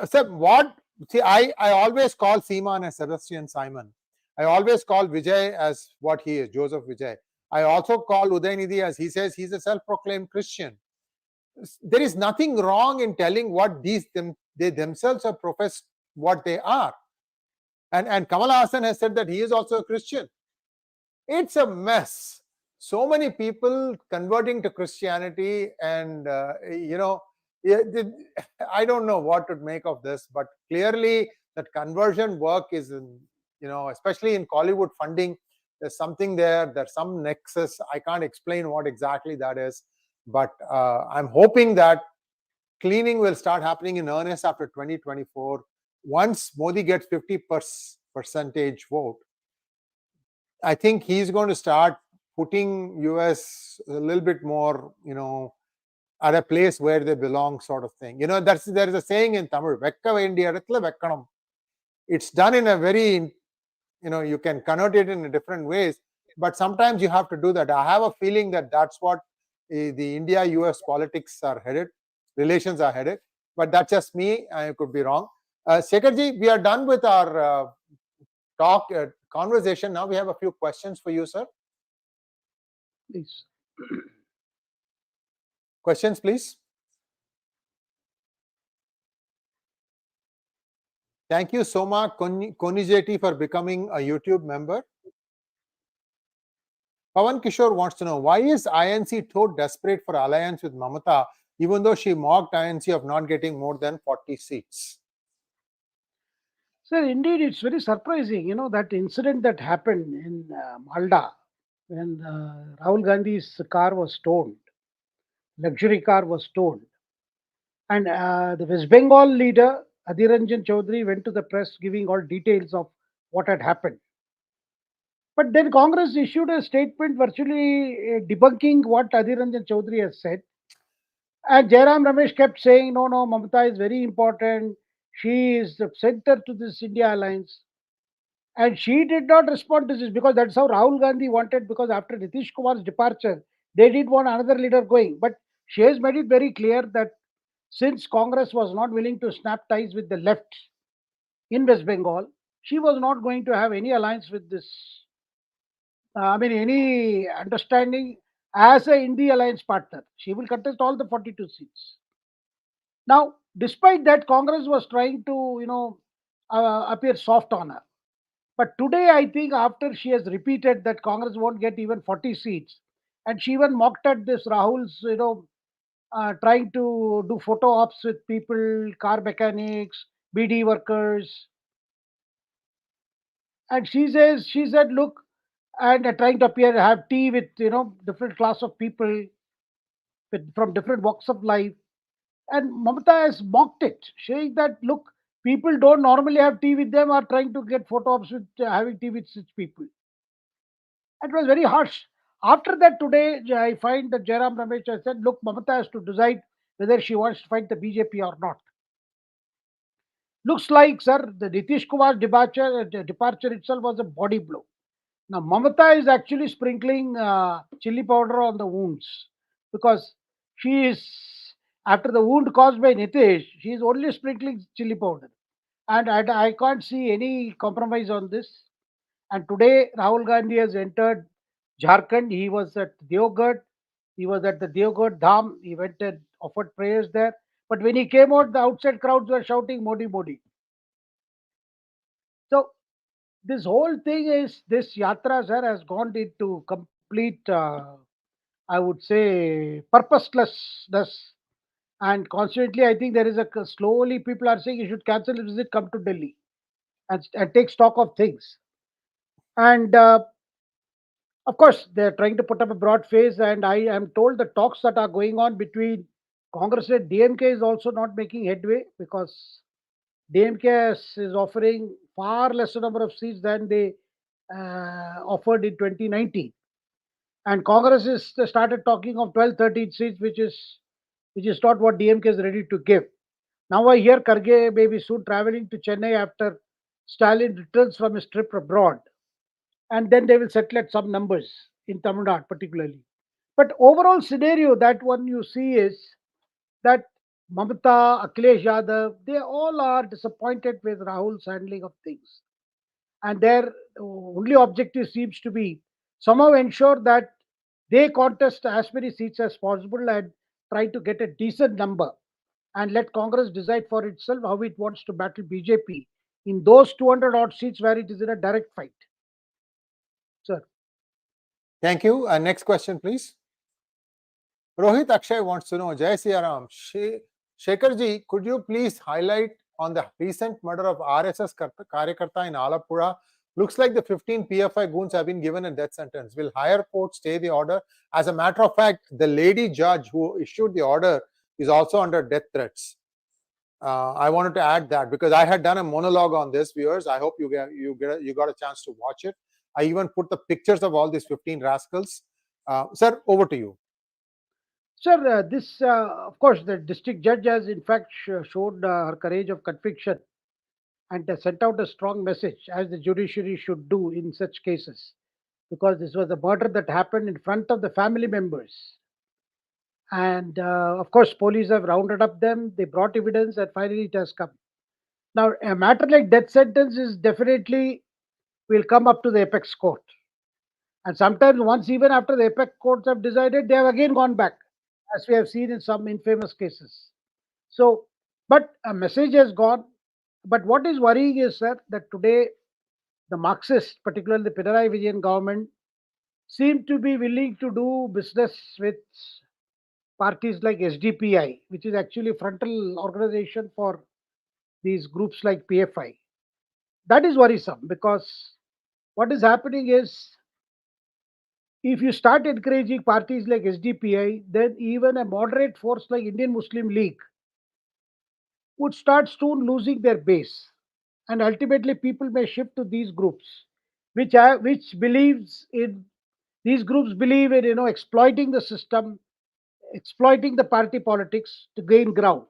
Sir, what? See, I always call Seaman as Sebastian Simon. I always call Vijay as what he is, Joseph Vijay. I also call Udaynidhi as he says he's a self-proclaimed Christian. There is nothing wrong in telling what they themselves have professed what they are. And Kamal Hassan has said that he is also a Christian. It's a mess. So many people converting to Christianity, and I don't know what to make of this, but clearly that conversion work is, especially in Collywood funding, there's something there. There's some nexus. I can't explain what exactly that is, but I'm hoping that cleaning will start happening in earnest after 2024. Once Modi gets 50% vote, I think he's going to start putting US a little bit more, at a place where they belong, sort of thing. There is a saying in Tamil, "Vekka vendiya edathila vekkanam." It's done in a very, you can convert it in different ways, but sometimes you have to do that. I have a feeling that that's what the India-US politics are headed, relations are headed, but that's just me. I could be wrong. Shekharji, we are done with our conversation. Now we have a few questions for you, sir. Please. Questions, please. Thank you, Soma Konijeti, for becoming a YouTube member. Pawan Kishore wants to know, why is INC so desperate for alliance with Mamata, even though she mocked INC of not getting more than 40 seats? Sir, indeed, it's very surprising. That incident that happened in Malda when Rahul Gandhi's car was stoned, luxury car was stoned. And the West Bengal leader, Adhiranjan Chaudhary, went to the press giving all details of what had happened. But then Congress issued a statement virtually debunking what Adhiranjan Chaudhary has said. And Jairam Ramesh kept saying, no, Mamata is very important. She is the center to this India alliance. And she did not respond to this because that's how Rahul Gandhi wanted, because after Nitish Kumar's departure, they did want another leader going. But she has made it very clear that since Congress was not willing to snap ties with the left in West Bengal, she was not going to have any alliance with this, any understanding as a India alliance partner. She will contest all the 42 seats. Now, despite that, Congress was trying to, appear soft on her. But today, I think after she has repeated that Congress won't get even 40 seats, and she even mocked at this Rahul's, trying to do photo ops with people, car mechanics, BD workers. And she said, look, and trying to appear, have tea with, different class of people from different walks of life. And Mamata has mocked it, saying that, look, people don't normally have tea with them, are trying to get photo ops with having tea with such people. It was very harsh. After that, today, I find that Jairam Ramesh has said, look, Mamata has to decide whether she wants to fight the BJP or not. Looks like, sir, the Nitish Kumar departure itself was a body blow. Now, Mamata is actually sprinkling chili powder on the wounds because she is, after the wound caused by Nitish, she is only sprinkling chili powder. And I can't see any compromise on this. And today, Rahul Gandhi has entered Jharkhand. He was at Deoghar. He was at the Deoghar Dham. He went and offered prayers there. But when he came out, the outside crowds were shouting Modi, Modi. So this whole thing is, this yatra, sir, has gone into complete, I would say, purposelessness. And consequently, I think there is slowly people are saying you should cancel the visit, come to Delhi and take stock of things. And of course, they're trying to put up a broad face, and I am told the talks that are going on between Congress and DMK is also not making headway because DMK is offering far lesser number of seats than they offered in 2019, and Congress is started talking of 12, 13 seats, which is not what DMK is ready to give. Now I hear Karge may be soon traveling to Chennai after Stalin returns from his trip abroad, and then they will settle at some numbers in Tamil Nadu particularly. But overall scenario that one you see is that Mamata, Akhilesh Yadav, they all are disappointed with Rahul's handling of things. And their only objective seems to be somehow ensure that they contest as many seats as possible and try to get a decent number and let Congress decide for itself how it wants to battle BJP in those 200 odd seats where it is in a direct fight. Sir. Thank you. Next question, please. Rohit Akshay wants to know, Jai Siya Ram, Shekharji, could you please highlight on the recent murder of RSS Karyakarta in Alappuzha? Looks like the 15 PFI goons have been given a death sentence. Will higher court stay the order? As a matter of fact, the lady judge who issued the order is also under death threats. I wanted to add that because I had done a monologue on this, viewers. I hope you got a chance to watch it. I even put the pictures of all these 15 rascals. Sir, over to you. Sir, of course, the district judge has in fact showed her courage of conviction and sent out a strong message, as the judiciary should do in such cases, because this was a murder that happened in front of the family members. And of course, police have rounded up them, they brought evidence, and finally it has come. Now, a matter like death sentence is definitely will come up to the apex court. And sometimes, once even after the apex courts have decided, they have again gone back, as we have seen in some infamous cases. So, but a message has gone. But what is worrying is, sir, that today the Marxists, particularly the Pinarayi Vijayan government, seem to be willing to do business with parties like SDPI, which is actually a frontal organization for these groups like PFI. That is worrisome because what is happening is if you start encouraging parties like SDPI, then even a moderate force like Indian Muslim League would start soon losing their base, and ultimately people may shift to these groups, which believes in these groups believe in exploiting the system, exploiting the party politics to gain ground,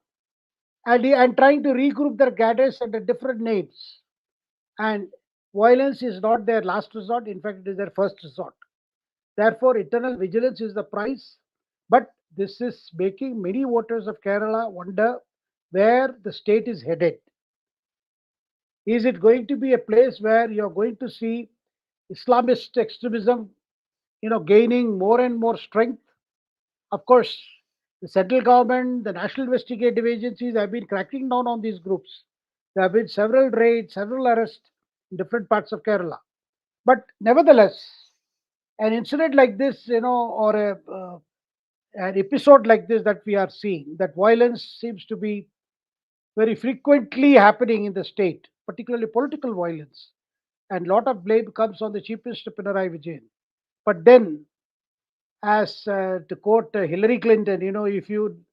and trying to regroup their cadres under different names. And violence is not their last resort; in fact, it is their first resort. Therefore, eternal vigilance is the price. But this is making many voters of Kerala wonder where the state is headed. Is it going to be a place where you're going to see Islamist extremism, gaining more and more strength? Of course, the central government, the national investigative agencies have been cracking down on these groups. There have been several raids, several arrests in different parts of Kerala. But nevertheless, an incident like this, or an episode like this that we are seeing, that violence seems to be very frequently happening in the state, particularly political violence. And lot of blame comes on the Chief Minister Pinarayi Vijayan. But then, as to quote Hillary Clinton, if you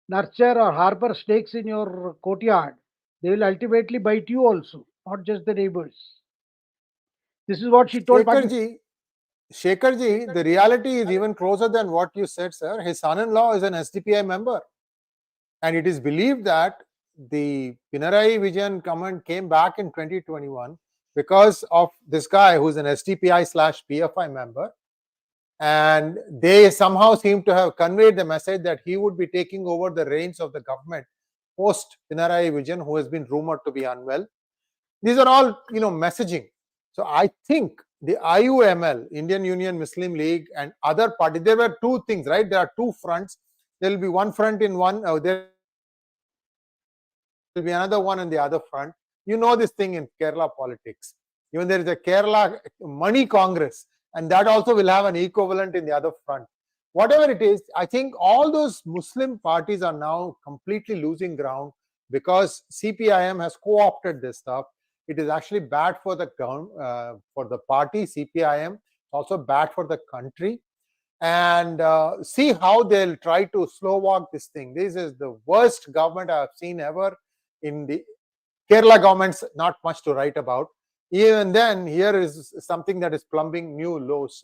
nurture or harbor snakes in your courtyard, they will ultimately bite you also, not just the neighbors. This is what she told Pakistan. Shekharji, Shekharji, the reality is even closer than what you said, sir. His son-in-law is an SDPI member. And it is believed that the Pinarayi Vijayan government came back in 2021 because of this guy who's an SDPI/PFI member. And they somehow seem to have conveyed the message that he would be taking over the reins of the government post Pinarayi Vijayan, who has been rumored to be unwell. These are all, messaging. So I think the IUML, Indian Union Muslim League, and other parties, there were two things, right? There are two fronts. There will be one front in one, there will be another one in the other front. You know this thing in Kerala politics. Even there is a Kerala Money Congress, and that also will have an equivalent in the other front. Whatever it is, I think all those Muslim parties are now completely losing ground because CPIM has co-opted this stuff. It is actually bad for the party, CPIM. It's also bad for the country. And see how they'll try to slow walk this thing. This is the worst government I've seen ever. In the Kerala government's not much to write about. Even then, here is something that is plumbing new lows.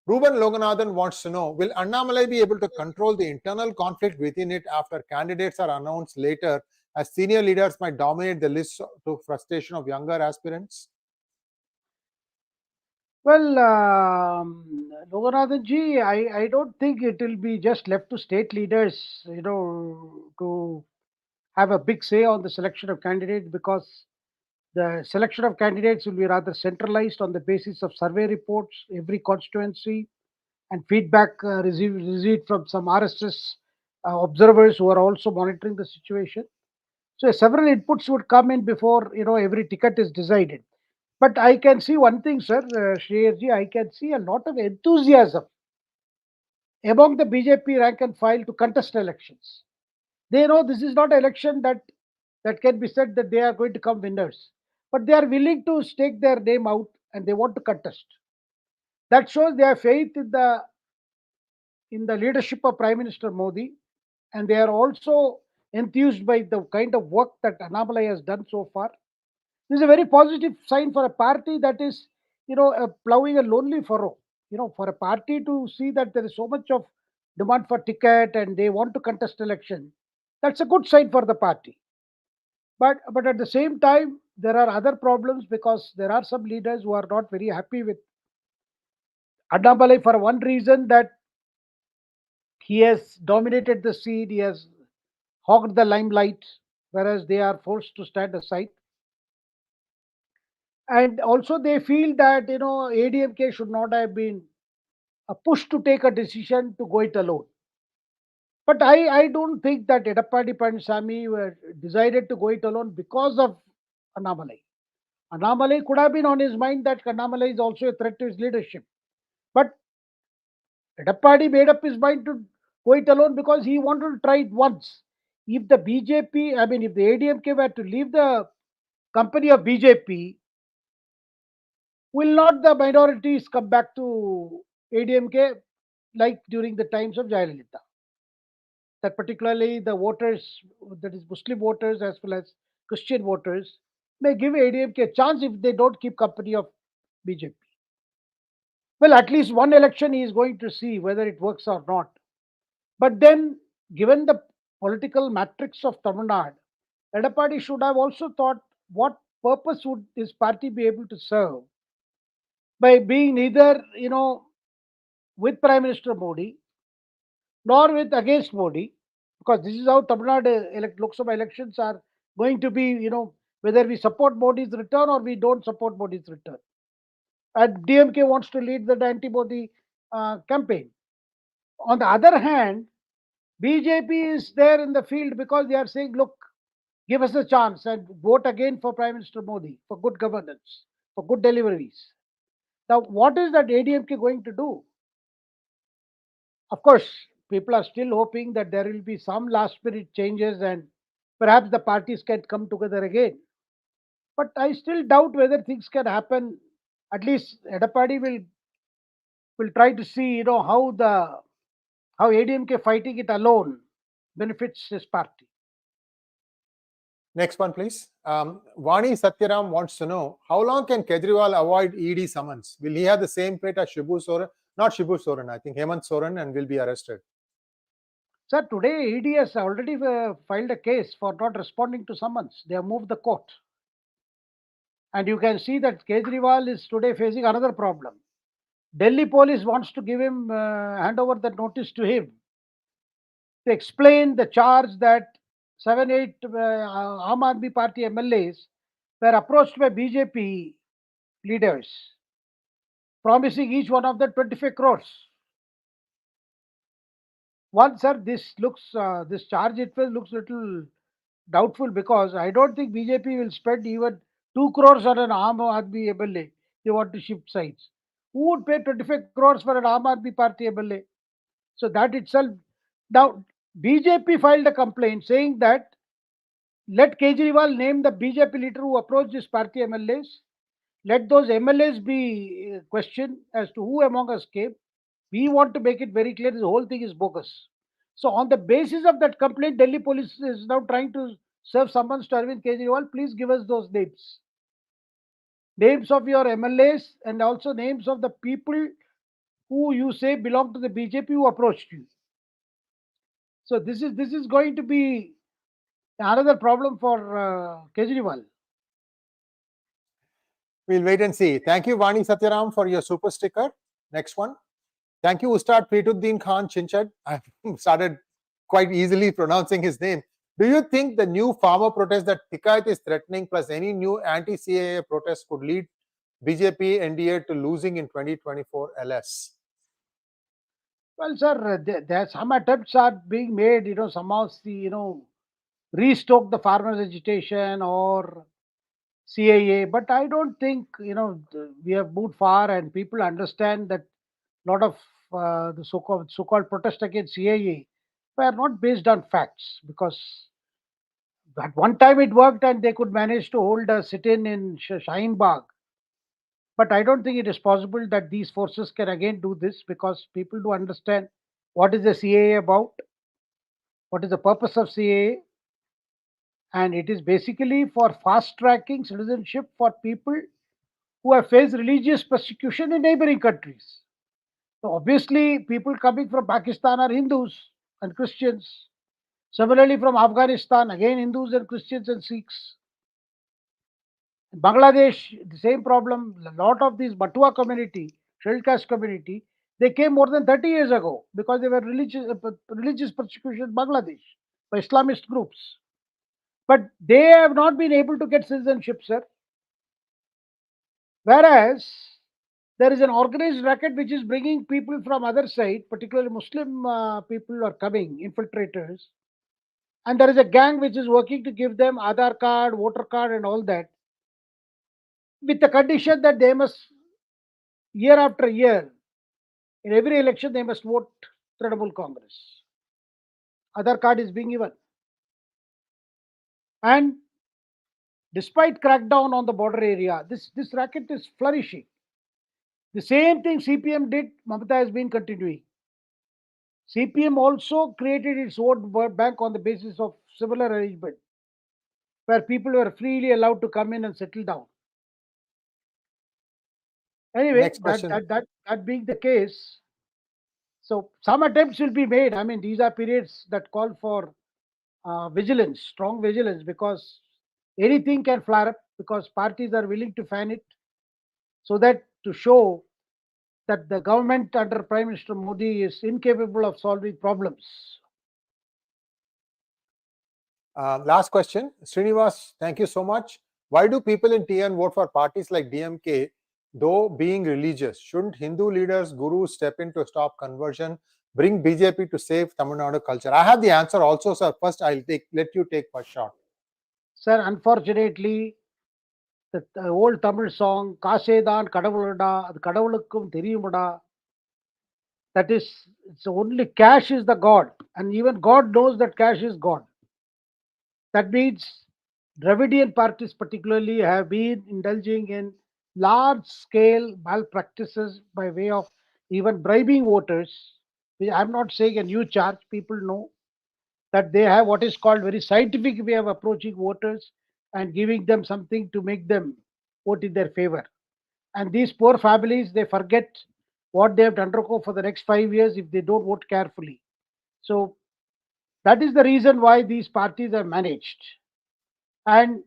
Ruben Loganathan wants to know, will Annamalai be able to control the internal conflict within it after candidates are announced later, as senior leaders might dominate the list to frustration of younger aspirants? Well, Loganathan ji, I don't think it will be just left to state leaders, to have a big say on the selection of candidates, because the selection of candidates will be rather centralized on the basis of survey reports, every constituency, and feedback received from some RSS observers who are also monitoring the situation. So several inputs would come in before every ticket is decided. But I can see one thing, sir, Shreyas, I can see a lot of enthusiasm among the BJP rank and file to contest elections. They know this is not an election that can be said that they are going to come winners, but they are willing to stake their name out and they want to contest. That shows they have faith in the leadership of Prime Minister Modi, and they are also enthused by the kind of work that Annamalai has done so far. This is a very positive sign for a party that is, plowing a lonely furrow. For a party to see that there is so much of demand for ticket and they want to contest election, that's a good sign for the party. But at the same time, there are other problems because there are some leaders who are not very happy with Annamalai for one reason that he has dominated the scene, he has hogged the limelight, whereas they are forced to stand aside. And also they feel that ADMK should not have been pushed to take a decision to go it alone. But I don't think that Edappadi Palaniswamy were decided to go it alone because of Annamalai. Annamalai could have been on his mind that Annamalai is also a threat to his leadership. But Edappadi made up his mind to go it alone because he wanted to try it once. If the BJP, I mean, if the ADMK were to leave the company of BJP, will not the minorities come back to ADMK like during the times of Jayalalitha? That particularly the voters, that is Muslim voters as well as Christian voters, may give ADMK a chance if they don't keep company of BJP. Well, at least one election he is going to see whether it works or not. But then, given the political matrix of Tamil Nadu, Edappadi should have also thought what purpose would his party be able to serve by being neither, with Prime Minister Modi nor with against Modi, because this is how Tamil Nadu Lok Sabha elections are going to be, whether we support Modi's return or we don't support Modi's return. And DMK wants to lead the anti-Modi campaign. On the other hand, BJP is there in the field because they are saying, look, give us a chance and vote again for Prime Minister Modi for good governance, for good deliveries. Now, what is that ADMK going to do? Of course, people are still hoping that there will be some last minute changes and perhaps the parties can come together again. But I still doubt whether things can happen. At least Edappadi will try to see, how ADMK fighting it alone benefits his party. Next one, please. Vani Satyaram wants to know, how long can Kejriwal avoid ED summons? Will he have the same fate as Shibu Soren? Not Shibu Soren, I think Hemant Soren, and will be arrested. Sir, today ED has already filed a case for not responding to summons. They have moved the court. And you can see that Kejriwal is today facing another problem. Delhi police wants to give him, hand over the notice to him to explain the charge that 7-8 Aam Aadmi Party MLAs were approached by BJP leaders, promising each one of them 25 crores. One, sir, this charge itself looks little doubtful because I don't think BJP will spend even 2 crores on an Aam Aadmi MLA. They want to shift sides. Who would pay 25 crores for an Aam Aadmi Party MLA? So that itself. Now, BJP filed a complaint saying that let Kejriwal name the BJP leader who approached this party MLAs. Let those MLAs be questioned as to who among us came. We want to make it very clear the whole thing is bogus. So, on the basis of that complaint, Delhi police is now trying to serve summons to Arvind Kejriwal. Please give us those names. Names of your MLAs and also names of the people who you say belong to the BJP who approached you. So this is going to be another problem for Kejriwal. We'll wait and see. Thank you, Vani Satyaram, for your super sticker. Next one. Thank you, Ustad Preetuddin Khan Chinchad. I started quite easily pronouncing his name. Do you think the new farmer protest that Tikait is threatening plus any new anti-CAA protest could lead BJP NDA to losing in 2024 LS? Well, sir, there some attempts are being made, somehow restoke the farmers' agitation or CAA, but I don't think, we have moved far and people understand that a lot of the so-called protest against CAA were not based on facts because at one time it worked and they could manage to hold a sit-in Shaheen Bagh. But I don't think it is possible that these forces can again do this because people do understand what is the CAA about, what is the purpose of CAA, And it is basically for fast tracking citizenship for people who have faced religious persecution in neighboring countries. So obviously, people coming from Pakistan are Hindus and Christians. Similarly, from Afghanistan, again Hindus and Christians and Sikhs. In Bangladesh, the same problem. A lot of these Batua community, scheduled caste community, they came more than 30 years ago because they were religious persecution in Bangladesh by Islamist groups. But they have not been able to get citizenship, sir. Whereas there is an organized racket which is bringing people from other side, particularly Muslim people are coming, infiltrators, and there is a gang which is working to give them Aadhaar card, voter card, and all that, with the condition that they must, year after year, in every election, they must vote Trinamool Congress. Aadhaar card is being given. And despite crackdown on the border area, this racket is flourishing. The same thing CPM did, Mamata has been continuing. CPM also created its own bank on the basis of similar arrangement, where people were freely allowed to come in and settle down. Anyway, Next question. that being the case, so some attempts will be made. I mean, these are periods that call for vigilance, strong vigilance, because anything can flare up because parties are willing to fan it, so that to show that the government under Prime Minister Modi is incapable of solving problems. Last question. Srinivas, thank you so much. Why do people in TN vote for parties like DMK, though being religious? Shouldn't Hindu leaders, gurus step in to stop conversion, bring BJP to save Tamil Nadu culture? I have the answer also, sir. First, let you take first shot. Sir, unfortunately, the old Tamil song, Kasedan Kadavulada, Kadavulukum Theriyumada, that is, it's only cash is the God, and even God knows that cash is God. That means Dravidian parties particularly have been indulging in large scale malpractices by way of even bribing voters. I'm not saying a new charge, people know that they have what is called very scientific way of approaching voters and giving them something to make them vote in their favor. And these poor families, they forget what they have to undergo for the next 5 years if they don't vote carefully. So that is the reason why these parties are managed. And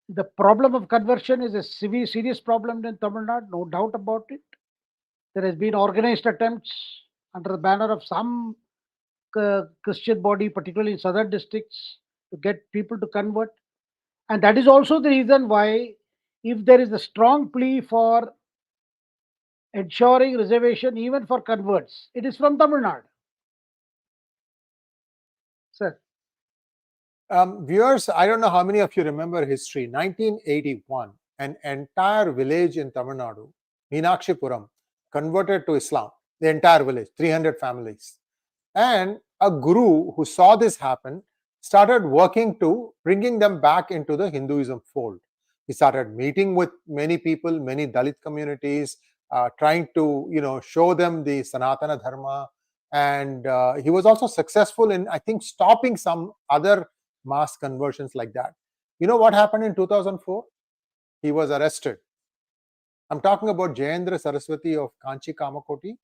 the problem of conversion is a serious problem in Tamil Nadu, no doubt about it. There has been organized attempts under the banner of some Christian body, particularly in southern districts, to get people to convert. And that is also the reason why, if there is a strong plea for ensuring reservation even for converts, it is from Tamil Nadu. Sir. Viewers, I don't know how many of you remember history. 1981, an entire village in Tamil Nadu, Meenakshipuram, converted to Islam. The entire village, 300 families. And a guru who saw this happen started working to bringing them back into the Hinduism fold. He started meeting with many people, many Dalit communities, trying to show them the Sanatana Dharma. And he was also successful in, I think, stopping some other mass conversions like that. You know what happened in 2004? He was arrested. I'm talking about Jayendra Saraswati of Kanchi Kamakoti.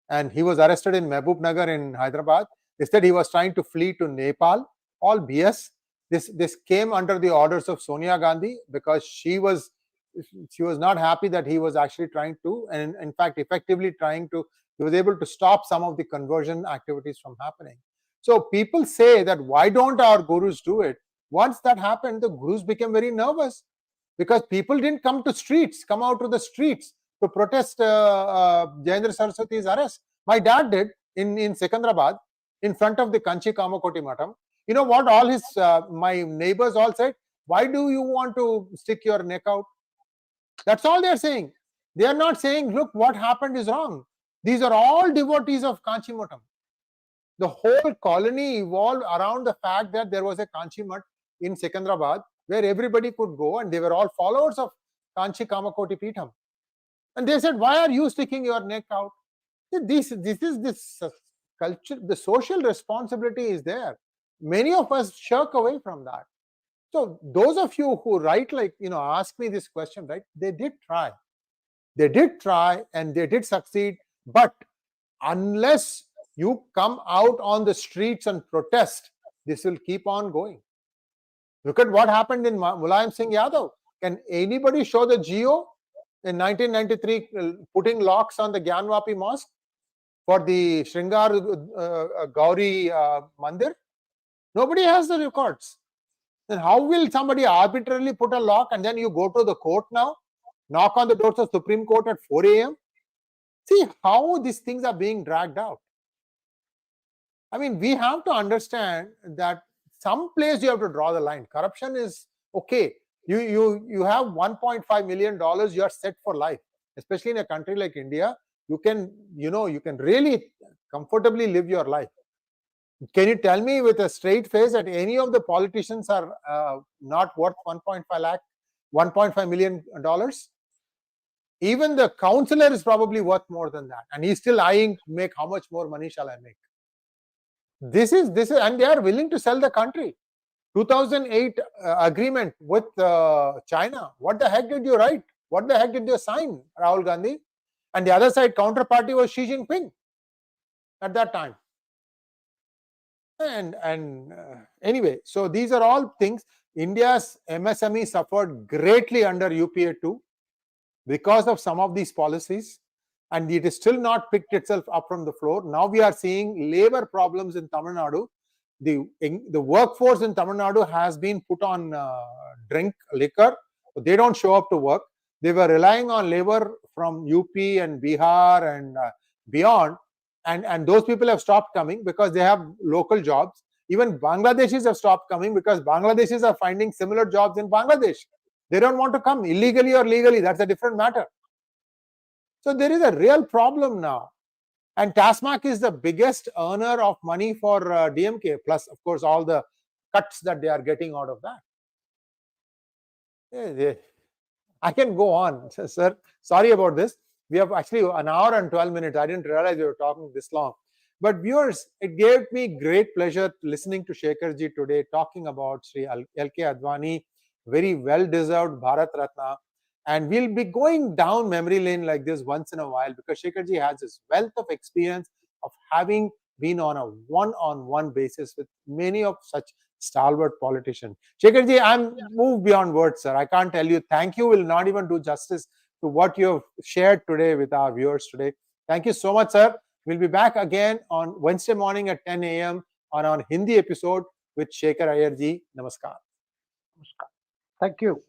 And he was arrested in Mehboob Nagar in Hyderabad. They said he was trying to flee to Nepal. All BS. This came under the orders of Sonia Gandhi because she was not happy that he was actually trying to, and in fact, effectively trying to, he was able to stop some of the conversion activities from happening. So people say that why don't our gurus do it? Once that happened, the gurus became very nervous because people didn't come out to the streets to protest Jayendra Saraswati's arrest. My dad did in Secunderabad in front of the Kanchi Kamakoti Matam. You know what all his my neighbors all said? Why do you want to stick your neck out? That's all they're saying. They are not saying, look, what happened is wrong. These are all devotees of Kanchi Matam. The whole colony evolved around the fact that there was a Kanchi Mat in Secunderabad where everybody could go, and they were all followers of Kanchi Kamakoti Peetham. And they said, why are you sticking your neck out? This culture, the social responsibility is there. many of us shirk away from that. So those of you who write, ask me this question, right? They did try, and they did succeed. But unless you come out on the streets and protest, this will keep on going. Look at what happened in Mulayam Singh Yadav. Can anybody show the geo in 1993 putting locks on the Gyanvapi mosque for the Sringar Gauri Mandir? Nobody has the records. Then how will somebody arbitrarily put a lock and then you go to the court now, knock on the doors of Supreme Court at 4 a.m.? See how these things are being dragged out. I mean, we have to understand that some place you have to draw the line. Corruption is okay. You have $1.5 million, you are set for life. Especially in a country like India, you can really comfortably live your life. Can you tell me with a straight face that any of the politicians are not worth $1.5 million? Even the councillor is probably worth more than that, and he's still eyeing to make how much more money shall I make. This is, and they are willing to sell the country. 2008 agreement with China. What the heck did you write? What the heck did you sign, Rahul Gandhi? And the other side counterparty was Xi Jinping at that time. And anyway, so these are all things. India's MSME suffered greatly under UPA 2 because of some of these policies, and it is still not picked itself up from the floor. Now we are seeing labor problems in Tamil Nadu. The workforce in Tamil Nadu has been put on liquor. So they don't show up to work. They were relying on labor from UP and Bihar and beyond. And those people have stopped coming because they have local jobs. Even Bangladeshis have stopped coming because Bangladeshis are finding similar jobs in Bangladesh. They don't want to come illegally or legally. That's a different matter. So there is a real problem now. And TASMAC is the biggest earner of money for DMK, plus, of course, all the cuts that they are getting out of that. I can go on, sir. Sorry about this. We have actually an hour and 12 minutes. I didn't realize we were talking this long. But viewers, it gave me great pleasure listening to Shekharji today, talking about Sri L.K. Advani, very well-deserved Bharat Ratna. And we'll be going down memory lane like this once in a while because Shekharji has this wealth of experience of having been on a one-on-one basis with many of such stalwart politicians. Shekharji, I'm moved beyond words, sir. I can't tell you. Thank you will not even do justice to what you have shared today with our viewers today. Thank you so much, sir. We'll be back again on Wednesday morning at 10 a.m. on our Hindi episode with Shekhar Iyer ji. Namaskar. Namaskar. Thank you.